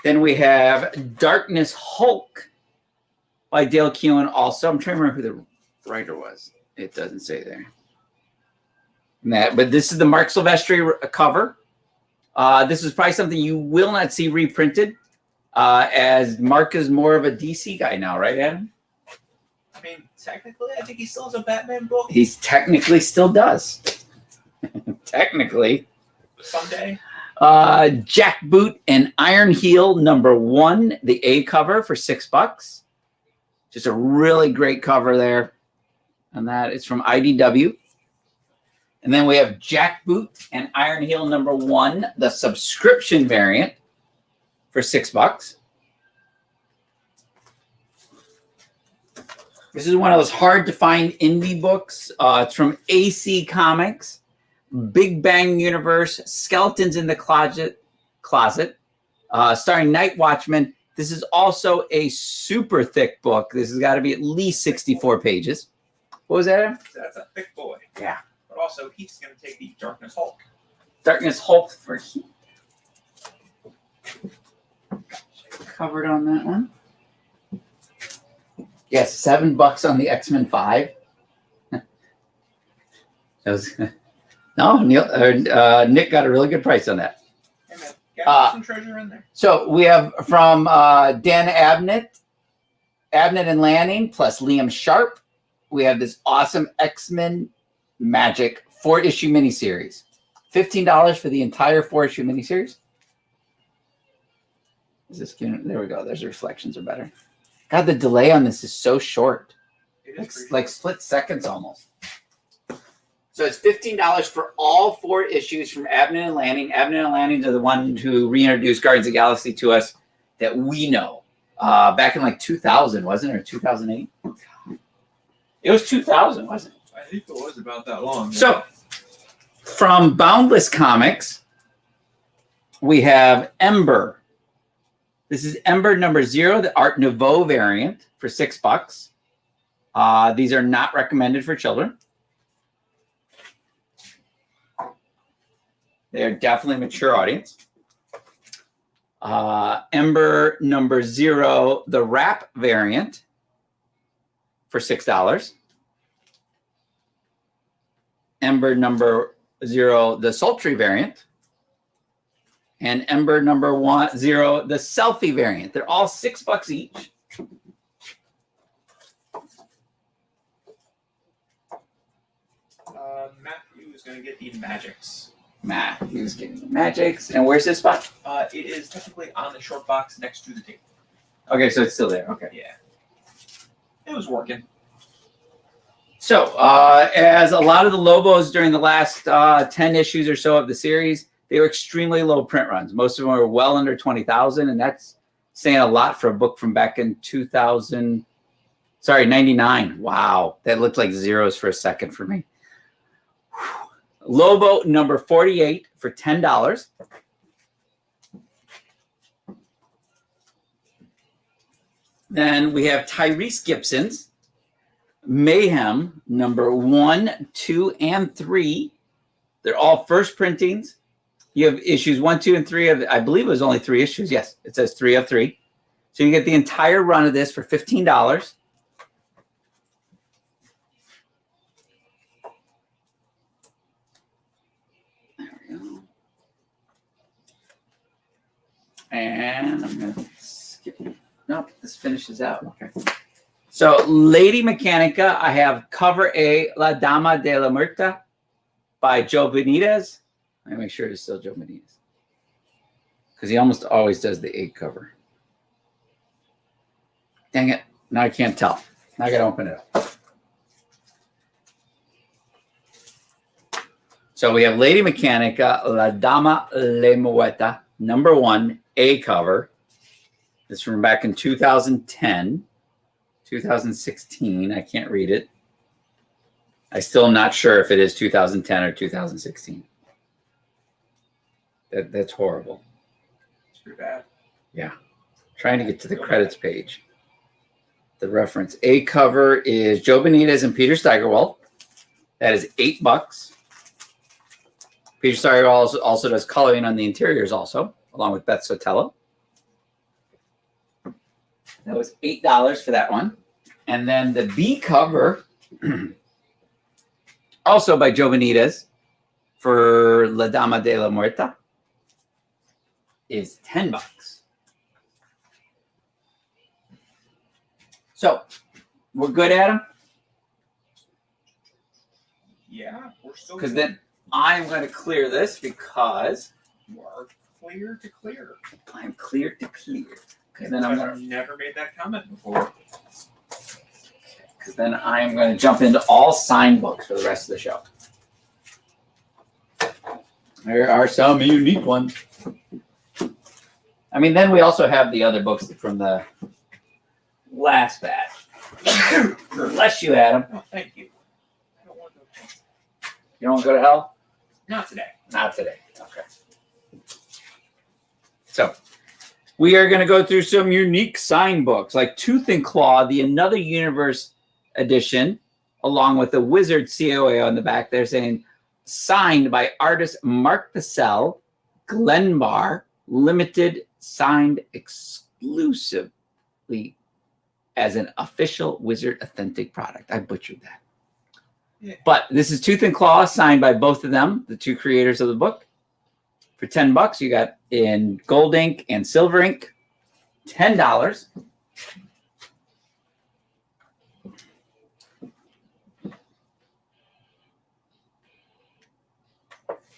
Then we have Darkness Hulk by Dale Keown also. I'm trying to remember who the writer was. It doesn't say there. But this is the Mark Silvestri cover. This is probably something you will not see reprinted, as Mark is more of a DC guy now, right, Adam? I mean, technically, I think he still has a Batman book. He technically still does. Technically. Someday. Jack Boot and Iron Heel #1, the A cover for $6. Just Just a really great cover there. And that is from IDW. And then we have Jackboot and Iron Heel #1, the subscription variant for $6. This is one of those hard to find indie books. It's from AC Comics, Big Bang Universe, Skeletons in the Closet, starring Night Watchman. This is also a super thick book. This has got to be at least 64 pages. What was that, Adam? That's a thick boy. Yeah. But also, he's going to take the Darkness Hulk. Darkness Hulk for Heat. Covered on that one. Yes, $7 on the X-Men 5. That was, no, Nick got a really good price on that. Hey man, got some treasure in there. So we have from Dan Abnett and Lanning plus Liam Sharp. We have this awesome X-Men Magic 4-issue miniseries. $15 for the entire 4-issue miniseries. Is this there we go. There's the reflections are better. God, the delay on this is so short. Like split seconds almost. So it's $15 for all 4 issues from Abnett and Lanning. Abnett and Lanning are the ones who reintroduced Guardians of the Galaxy to us that we know. Back in like 2000, wasn't it? Or 2008? It was 2000, wasn't it? I think it was about that long. So from Boundless Comics, we have Ember. This is Ember #0, the Art Nouveau variant for $6. These are not recommended for children. They're definitely mature audience. Ember #0, the Rupp variant for $6. Ember #0, the Sultry variant. And Ember #0, the Selfie variant. They're all $6 each. Matthew is going to get the Magics. Matthew's getting the Magics. And where's this spot? It is technically on the short box next to the table. Okay, so it's still there. Okay. Yeah. It was working. So, as a lot of the Lobos during the last 10 issues or so of the series, they were extremely low print runs. Most of them were well under 20,000, and that's saying a lot for a book from back in 99. Wow, that looked like zeros for a second for me. Whew. Lobo #48 for $10. Then we have Tyrese Gibson's Mayhem #1, 2, and 3. They're all first printings. You have issues 1, 2, and 3 of, I believe it was only 3 issues. Yes, it says 3 of 3. So you get the entire run of this for $15. There we go. And I'm going to skip. Nope, this finishes out. Okay. So Lady Mechanica, I have cover A, La Dama de la Muerta by Joe Benitez. Let me make sure it's still Joe Benitez, because he almost always does the A cover. Dang it. Now I can't tell. Now I got to open it up. So we have Lady Mechanica, La Dama le Muerta, #1, A cover. This is from back in 2010, 2016. I can't read it. I still am not sure if it is 2010 or 2016. That's horrible. It's pretty bad. Yeah. Trying to get to the credits page. The reference A cover is Joe Benitez and Peter Steigerwald. That is $8. Peter Steigerwald also does coloring on the interiors also, along with Beth Sotelo. That was $8 for that one. And then the B cover, also by Joe Benitez, for La Dama de la Muerta, is $10. So, we're good, Adam? Yeah, we're still. Because then I'm going to clear this because you are clear to clear. I'm clear to clear. Because then I'm going to. Never made that comment before. because then I'm going to jump into all signed books for the rest of the show. There are some unique ones. I mean, then we also have the other books from the last batch. Bless you, Adam. Oh, thank you. I don't want to go. You don't want to go to hell? Not today. Not today. Okay. So we are going to go through some unique signed books like Tooth and Claw, the Another Universe edition, along with the Wizard COA on the back. They're saying signed by artist Mark Pacell, Glenn Barr, limited, signed exclusively as an official Wizard authentic product. I butchered that. Yeah. But this is Tooth and Claw, signed by both of them, the two creators of the book. For $10, you got in gold ink and silver ink, $10.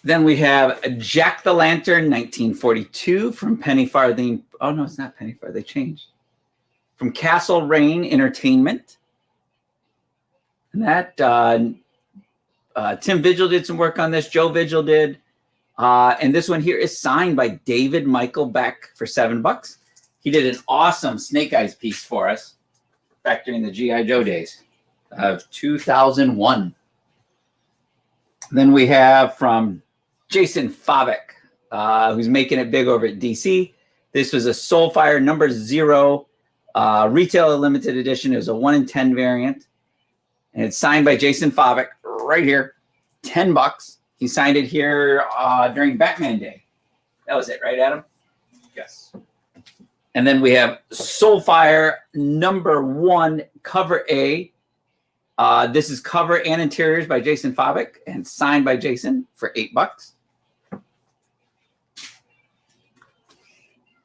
Then we have Jack the Lantern, 1942, from Penny Farthing. Oh, no, it's not Penny Farthing. They changed. From Castle Rain Entertainment. And that, Tim Vigil did some work on this. Joe Vigil did. And this one here is signed by David Michael Beck for $7. He did an awesome Snake Eyes piece for us back during the G.I. Joe days of 2001. Then we have from Jason Favik, who's making it big over at DC. This was a Soulfire number 0 retail limited edition. It was a 1 in 10 variant. And it's signed by Jason Favik right here, $10. He signed it here during Batman Day. That was it, right, Adam? Yes. And then we have Soulfire number 1, cover A. This is cover and interiors by Jason Favik and signed by Jason for $8.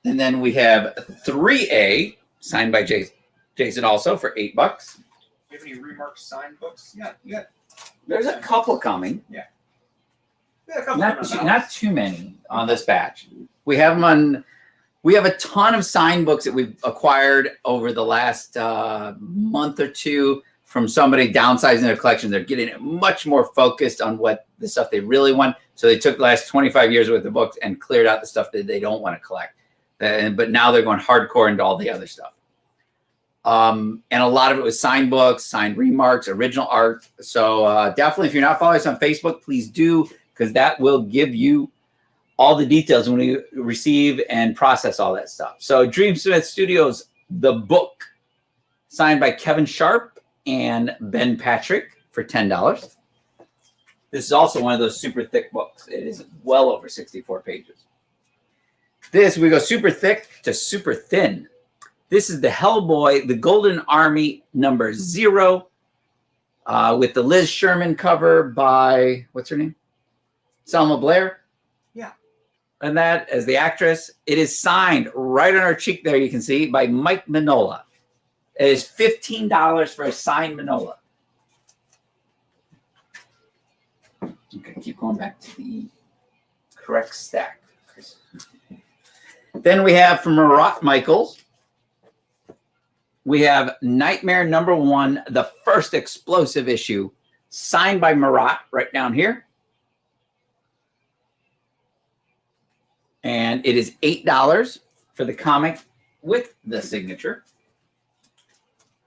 And then we have 3A signed by Jason also for $8. Do you have any remarked signed books? Yeah. There's a couple coming. Yeah, a couple Not too many on this batch. We have them on. We have a ton of signed books that we've acquired over the last month or two from somebody downsizing their collection. They're getting it much more focused on what the stuff they really want. So they took the last 25 years worth of books and cleared out the stuff that they don't want to collect. But now they're going hardcore into all the other stuff. And a lot of it was signed books, signed remarks, original art. So definitely, if you're not following us on Facebook, please do, because that will give you all the details when we receive and process all that stuff. So Dreamsmith Studios, the book, signed by Kevin Sharp and Ben Patrick for $10. This is also one of those super thick books. It is well over 64 pages. This, we go super thick to super thin. This is the Hellboy, the Golden Army number 0, with the Liz Sherman cover by, what's her name? Selma Blair. Yeah. And that as the actress. It is signed right on her cheek there, you can see, by Mike Mignola. It is $15 for a signed Mignola. Okay, keep going back to the correct stack. Then we have from Rupp Michaels, we have Nightmare number 1, the first explosive issue, signed by Marat right down here. And it is $8 for the comic with the signature.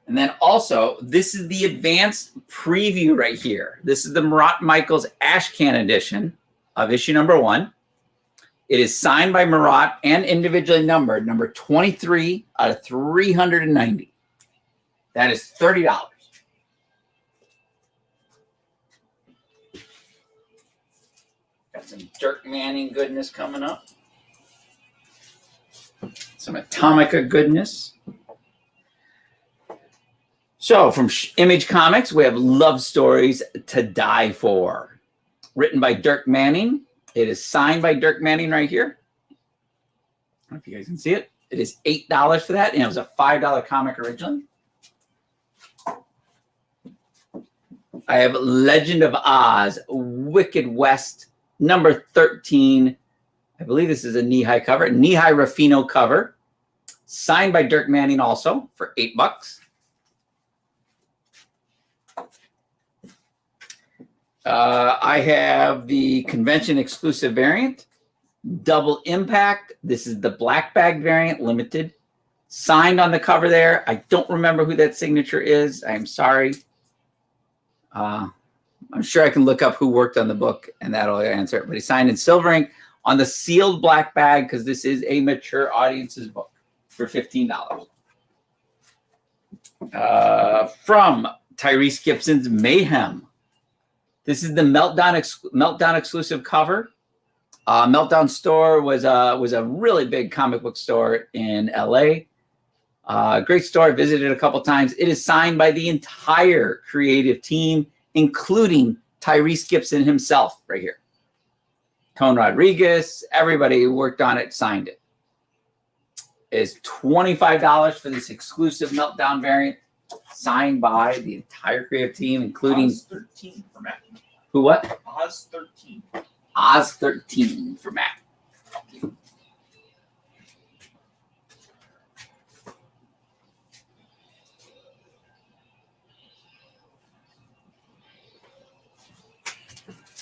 And then also, this is the advanced preview right here. This is the Marat Michaels Ashcan edition of issue number 1. It is signed by Marat and individually numbered, number 23 out of 390. That is $30. Got some Dirk Manning goodness coming up. Some Atomica goodness. So from Image Comics, we have Love Stories to Die For, written by Dirk Manning. It is signed by Dirk Manning right here. I don't know if you guys can see it. It is $8 for that, and it was a $5 comic originally. I have Legend of Oz, Wicked West, number 13. I believe this is a knee-high cover, knee-high Ruffino cover, signed by Dirk Manning also for $8. I have the convention exclusive variant, double impact. This is the black bag variant, limited. Signed on the cover there. I don't remember who that signature is. I'm sorry. I'm sure I can look up who worked on the book and that'll answer it. But he signed in silver ink on the sealed black bag because this is a mature audience's book for $15. From Tyrese Gibson's Mayhem. This is the Meltdown exclusive cover. Meltdown store was a really big comic book store in LA. Great store. I visited a couple times. It is signed by the entire creative team, including Tyrese Gibson himself right here. Cone Rodriguez, everybody who worked on it signed it. It's $25 for this exclusive Meltdown variant, signed by the entire creative team, including Oz 13 for Matt. Who what? Oz 13. Oz 13 for Matt.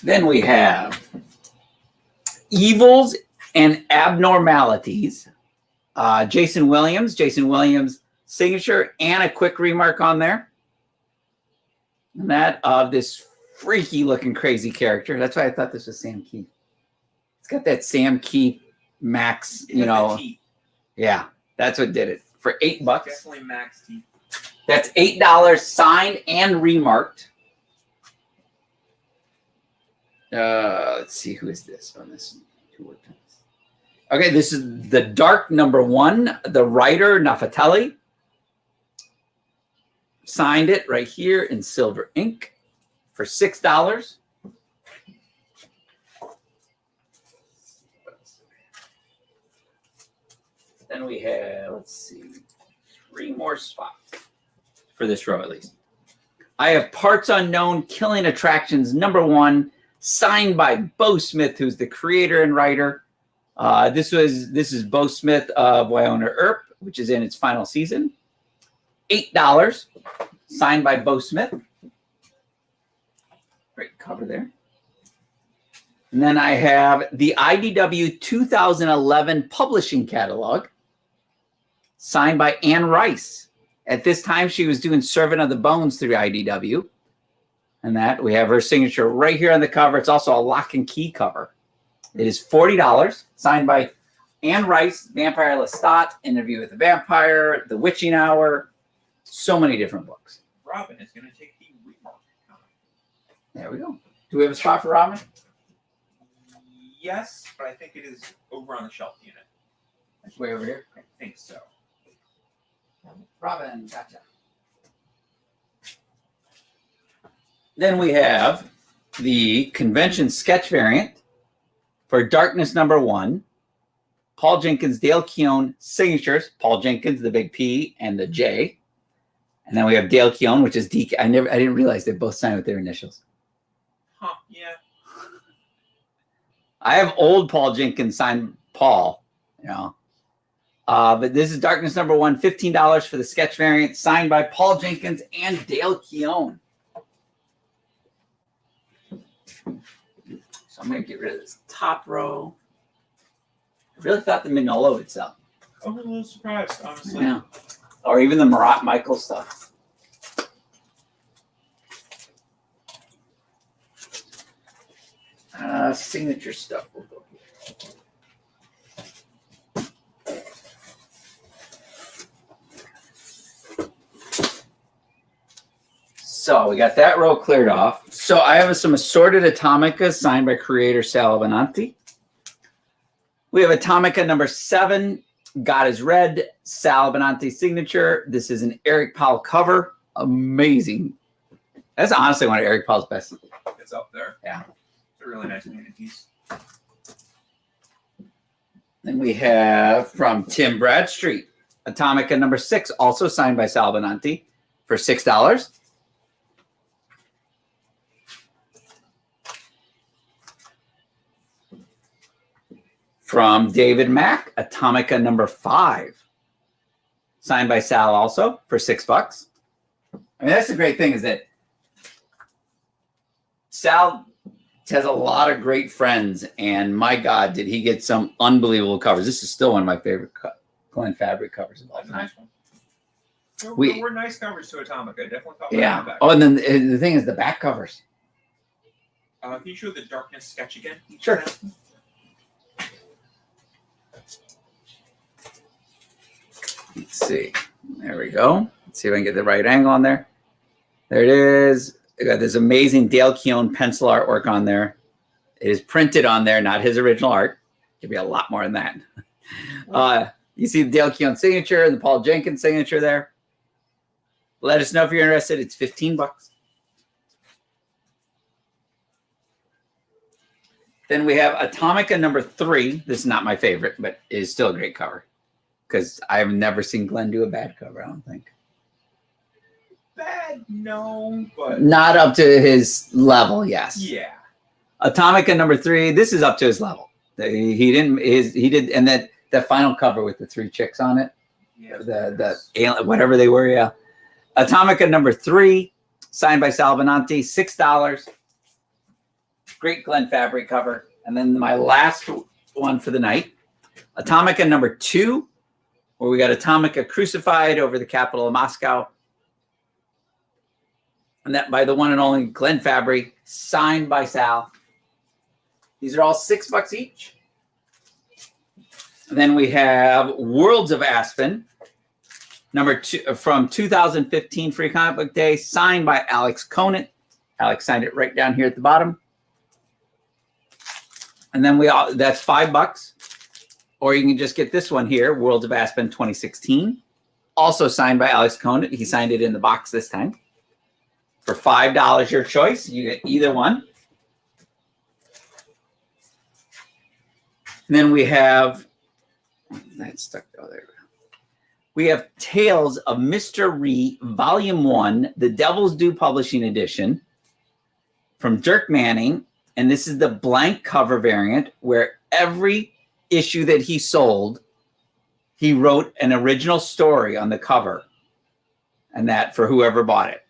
Then we have Evils and Abnormalities. Jason Williams signature, and a quick remark on there. And that of this freaky looking crazy character. That's why I thought this was Sam Keith. It's got that Sam Keith Max, Yeah, that's what did it. For $8. Definitely Max T. That's $8 signed and remarked. Let's see, who is this on this? Who worked on this? Okay, this is the Dark #1. The writer Nafatelli signed it right here in silver ink for $6. Then we have, let's see, 3 more spots for this row at least. I have Parts Unknown Killing Attractions #1. Signed by Bo Smith, who's the creator and writer. This is Bo Smith of Wynonna Earp, which is in its final season. $8, signed by Bo Smith. Great cover there. And then I have the IDW 2011 publishing catalog, signed by Anne Rice. At this time, she was doing Servant of the Bones through IDW. And that we have her signature right here on the cover. It's also a lock and key cover. It is $40, signed by Anne Rice, Vampire Lestat, Interview with the Vampire, The Witching Hour, so many different books. Robin is going to take the remark comic. There we go. Do we have a spot for Robin? Yes, but I think it is over on the shelf unit. It's way over here. I think so. Robin, gotcha. Then we have the convention sketch variant for Darkness #1. Paul Jenkins, Dale Keown signatures. Paul Jenkins, the big P and the J. And then we have Dale Keown, which is DK. I didn't realize they both signed with their initials. Huh, yeah. I have old Paul Jenkins signed Paul, but this is Darkness #1, $15 for the sketch variant, signed by Paul Jenkins and Dale Keown. So I'm going to get rid of this top row. I really thought the Manolo would sell. I'm a little surprised, honestly. Yeah. Or even the Marat Michael stuff. Signature stuff will go here. So we got that row cleared off. So I have some assorted Atomica signed by creator Sal Benanti. We have Atomica #7, God is Red, Sal Benanti signature. This is an Eric Powell cover. Amazing. That's honestly one of Eric Powell's best. It's up there. Yeah. It's a really nice painted piece. Then we have from Tim Bradstreet, Atomica #6, also signed by Sal Benanti for $6. From David Mack, Atomica #5, signed by Sal also for $6. I mean, that's the great thing is that Sal has a lot of great friends, and my God, did he get some unbelievable covers. This is still one of my favorite Glenn Fabric covers of all That's a time. nice one. There We- were nice covers to Atomica. Definitely thought Yeah. back. Oh, and then the thing is the back covers. Can you show the darkness sketch again? Sure. Let's see. There we go. Let's see if I can get the right angle on there. There it is. I got this amazing Dale Keown pencil artwork on there. It is printed on there, not his original art. Could be a lot more than that. You see the Dale Keown signature and the Paul Jenkins signature there. Let us know if you're interested. It's $15. Then we have Atomica number 3. This is not my favorite, but it is still a great cover because I've never seen Glenn do a bad cover, I don't think. Bad, no, but Not up to his level, yes. yeah. Atomica number 3. This is up to his level. He did, and that final cover with the 3 chicks on it, Yeah. the alien, whatever they were, yeah. Atomica number 3, signed by Sal Benanti, $6. Great Glenn Fabric cover. And then my last one for the night, Atomica number 2, where we got Atomica crucified over the capital of Moscow. And that by the one and only Glenn Fabry, signed by Sal. These are all $6 each. And then we have Worlds of Aspen, number 2 from 2015 Free Comic Book Day, signed by Alex Conant. Alex signed it right down here at the bottom. And then that's $5. Or you can just get this one here, Worlds of Aspen 2016. Also signed by Alex Conant. He signed it in the box this time. For $5, your choice. You get either one. And then we have, that's stuck, oh, there we go. We have Tales of Mr. Ree, Volume 1, the Devil's Due Publishing Edition from Dirk Manning. And this is the blank cover variant where every issue that he sold, he wrote an original story on the cover. And that for whoever bought it.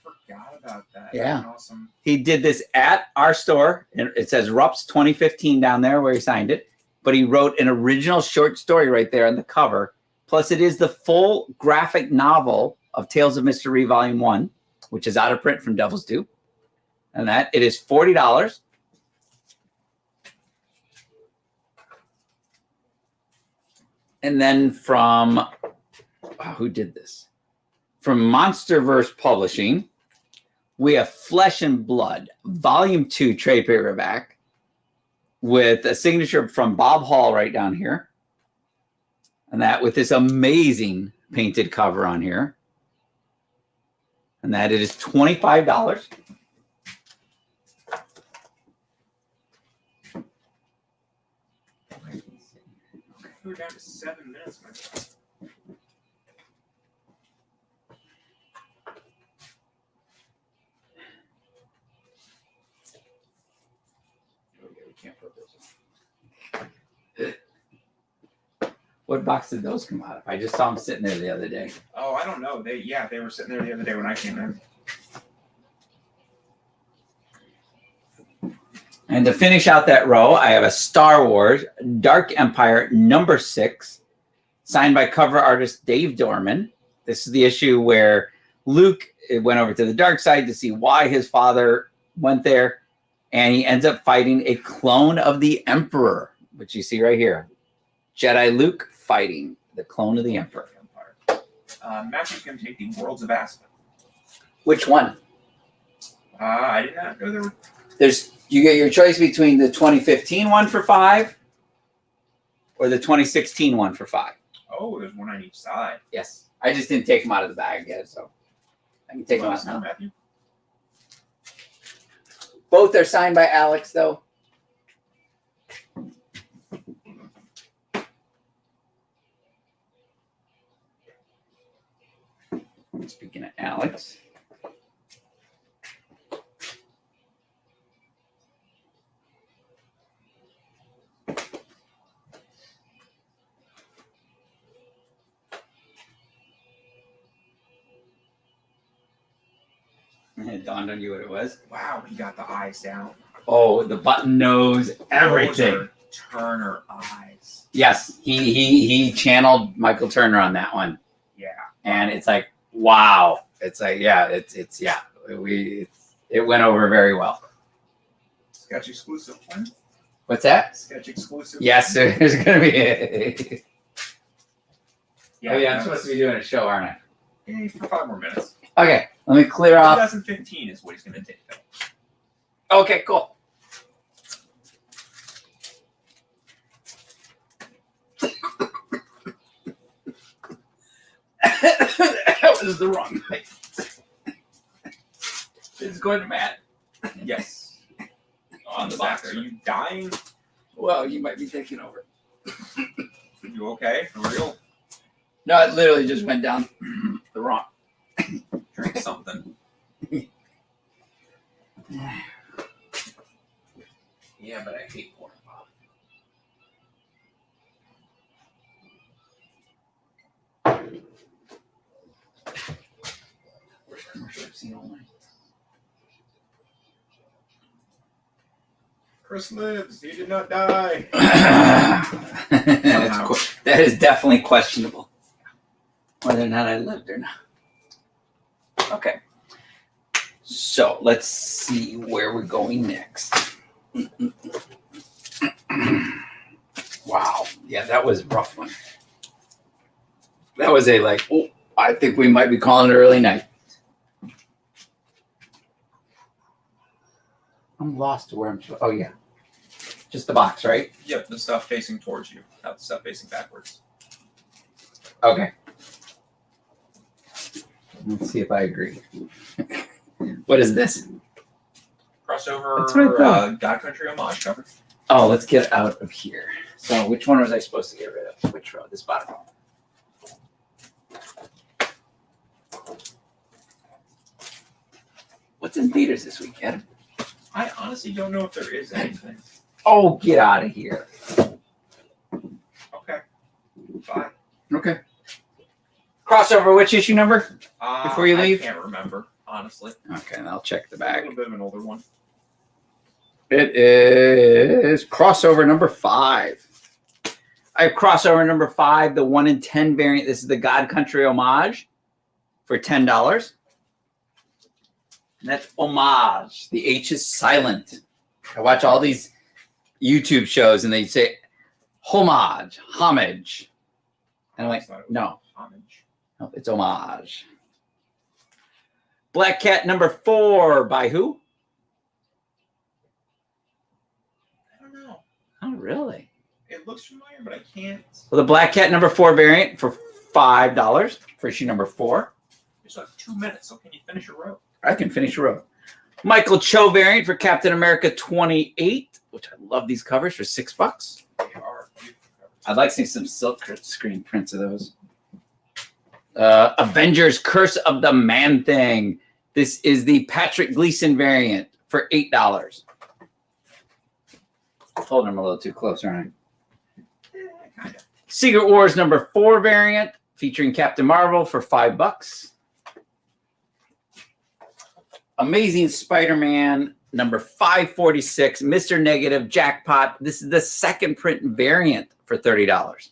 Forgot about that. Yeah. That's awesome. He did this at our store. And it says Rupp's 2015 down there where he signed it. But he wrote an original short story right there on the cover. Plus, it is the full graphic novel of Tales of Mr. Ree, Volume 1, which is out of print from Devil's Due. And that it is $40. And then from, who did this? From Monsterverse Publishing, we have Flesh and Blood, Volume 2 trade paperback with a signature from Bob Hall right down here. And that with this amazing painted cover on here. And that it is $25. We're down to 7 minutes. What box did those come out of? I just saw them sitting there the other day. Oh, I don't know. They were sitting there the other day when I came in. And to finish out that row, I have a Star Wars Dark Empire number 6, signed by cover artist Dave Dorman. This is the issue where Luke went over to the dark side to see why his father went there. And he ends up fighting a clone of the Emperor, which you see right here. Jedi Luke fighting the clone of the Emperor. Matthew's going to take the Worlds of Aspen. Which one? I did not know there were. You get your choice between the 2015 one for $5 or the 2016 one for $5. Oh, there's one on each side. Yes. I just didn't take them out of the bag yet, so I can take them out now. Matthew. Both are signed by Alex, though. Speaking of Alex. It dawned on you what it was. Wow, he got the eyes down. Oh, the button nose, everything. Those are Turner eyes. Yes, he channeled Michael Turner on that one, Yeah. and it's like, wow. It's like, yeah, it went over very well. Sketch exclusive one. What's that? Sketch exclusive. Yes, there's gonna be. I'm Yeah. supposed to be doing a show, aren't I? Yeah, for 5 more minutes. Okay, let me clear off. 2015 is what he's going to take, though. Okay, cool. That was the wrong thing. It's going to Matt. Yes. On the Zach, box. are you dying? Well, you might be taking over. You okay? For real? No, it literally just went down the wrong. Drink something. Yeah, but I hate porn. Worst commercial I've seen all night. Chris lives. He did not die. That is definitely questionable. Whether or not I lived or not. Okay. So let's see where we're going next. Wow. Yeah, that was a rough one. That was a I think we might be calling it early night. I'm lost to where I'm. Oh, yeah. Just the box, right? Yep, the stuff facing towards you, not the stuff facing backwards. Okay. Let's see if I agree. What is this? Crossover That's what I thought. God Country homage cover. Oh, let's get out of here. So which one was I supposed to get rid of? Which row? This bottom row. What's in theaters this week, Adam? I honestly don't know if there is anything. Oh, get out of here. Okay. Bye. Okay. Crossover, which issue number? Before you leave? I can't remember, honestly. Okay, and I'll check the A back. little bit of an older one. It is crossover number 5. I have crossover number 5, the 1 in 10 variant. This is the God Country homage for $10. And that's homage. The H is silent. I watch all these YouTube shows and they say homage. And I'm like, no, Homage. no, it's homage. Black Cat number 4 by who? I don't know. Oh, really? It looks familiar, but I can't. Well, the Black Cat number 4 variant for $5 for issue number 4. You still have 2 minutes, so can you finish your row? I can finish a row. Michael Cho variant for Captain America 28, which I love these covers for $6. They are beautiful covers. I'd like to see some silk screen prints of those. Avengers Curse of the Man Thing. This is the Patrick Gleason variant for $8. Holding them a little too close, aren't I? Kind of. Secret Wars number 4 variant featuring Captain Marvel for $5. Amazing Spider-Man number 546, Mr. Negative Jackpot. This is the second print variant for $30.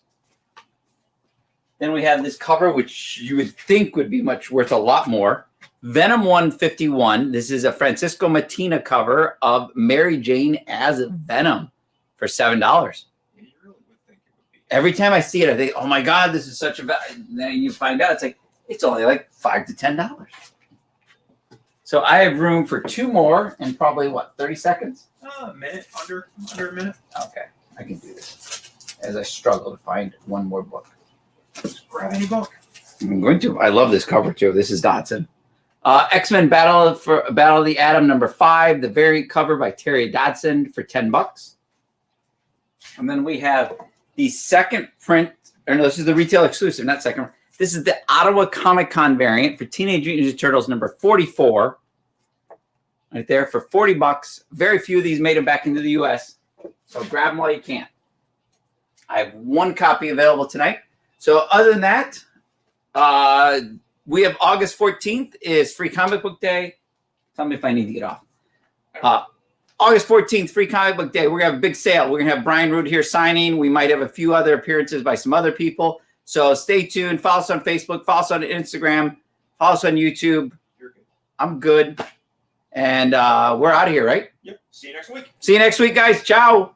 Then we have this cover, which you would think would be much worth a lot more. Venom 151. This is a Francisco Mattina cover of Mary Jane as Venom for $7. Yeah, you really would think it would be. Every time I see it, I think, oh my God, this is such a value. Then you find out it's only like $5 to $10. So I have room for 2 more in probably 30 seconds? A minute, under a minute. Okay, I can do this as I struggle to find one more book. Just grab any book. I'm going to. I love this cover too. This is Dodson. X-Men Battle of the Atom number 5, the variant cover by Terry Dodson for $10. And then we have the second print, or no, this is the retail exclusive, not second. This is the Ottawa Comic Con variant for Teenage Mutant Ninja Turtles number 44. Right there for $40. Very few of these made it back into the U.S. So grab them while you can. I have 1 copy available tonight. So other than that, we have August 14th is Free Comic Book Day. Tell me if I need to get off. August 14th, Free Comic Book Day. We're going to have a big sale. We're going to have Brian Root here signing. We might have a few other appearances by some other people. So stay tuned. Follow us on Facebook. Follow us on Instagram. Follow us on YouTube. You're good. I'm good. And we're out of here, right? Yep. See you next week. See you next week, guys. Ciao.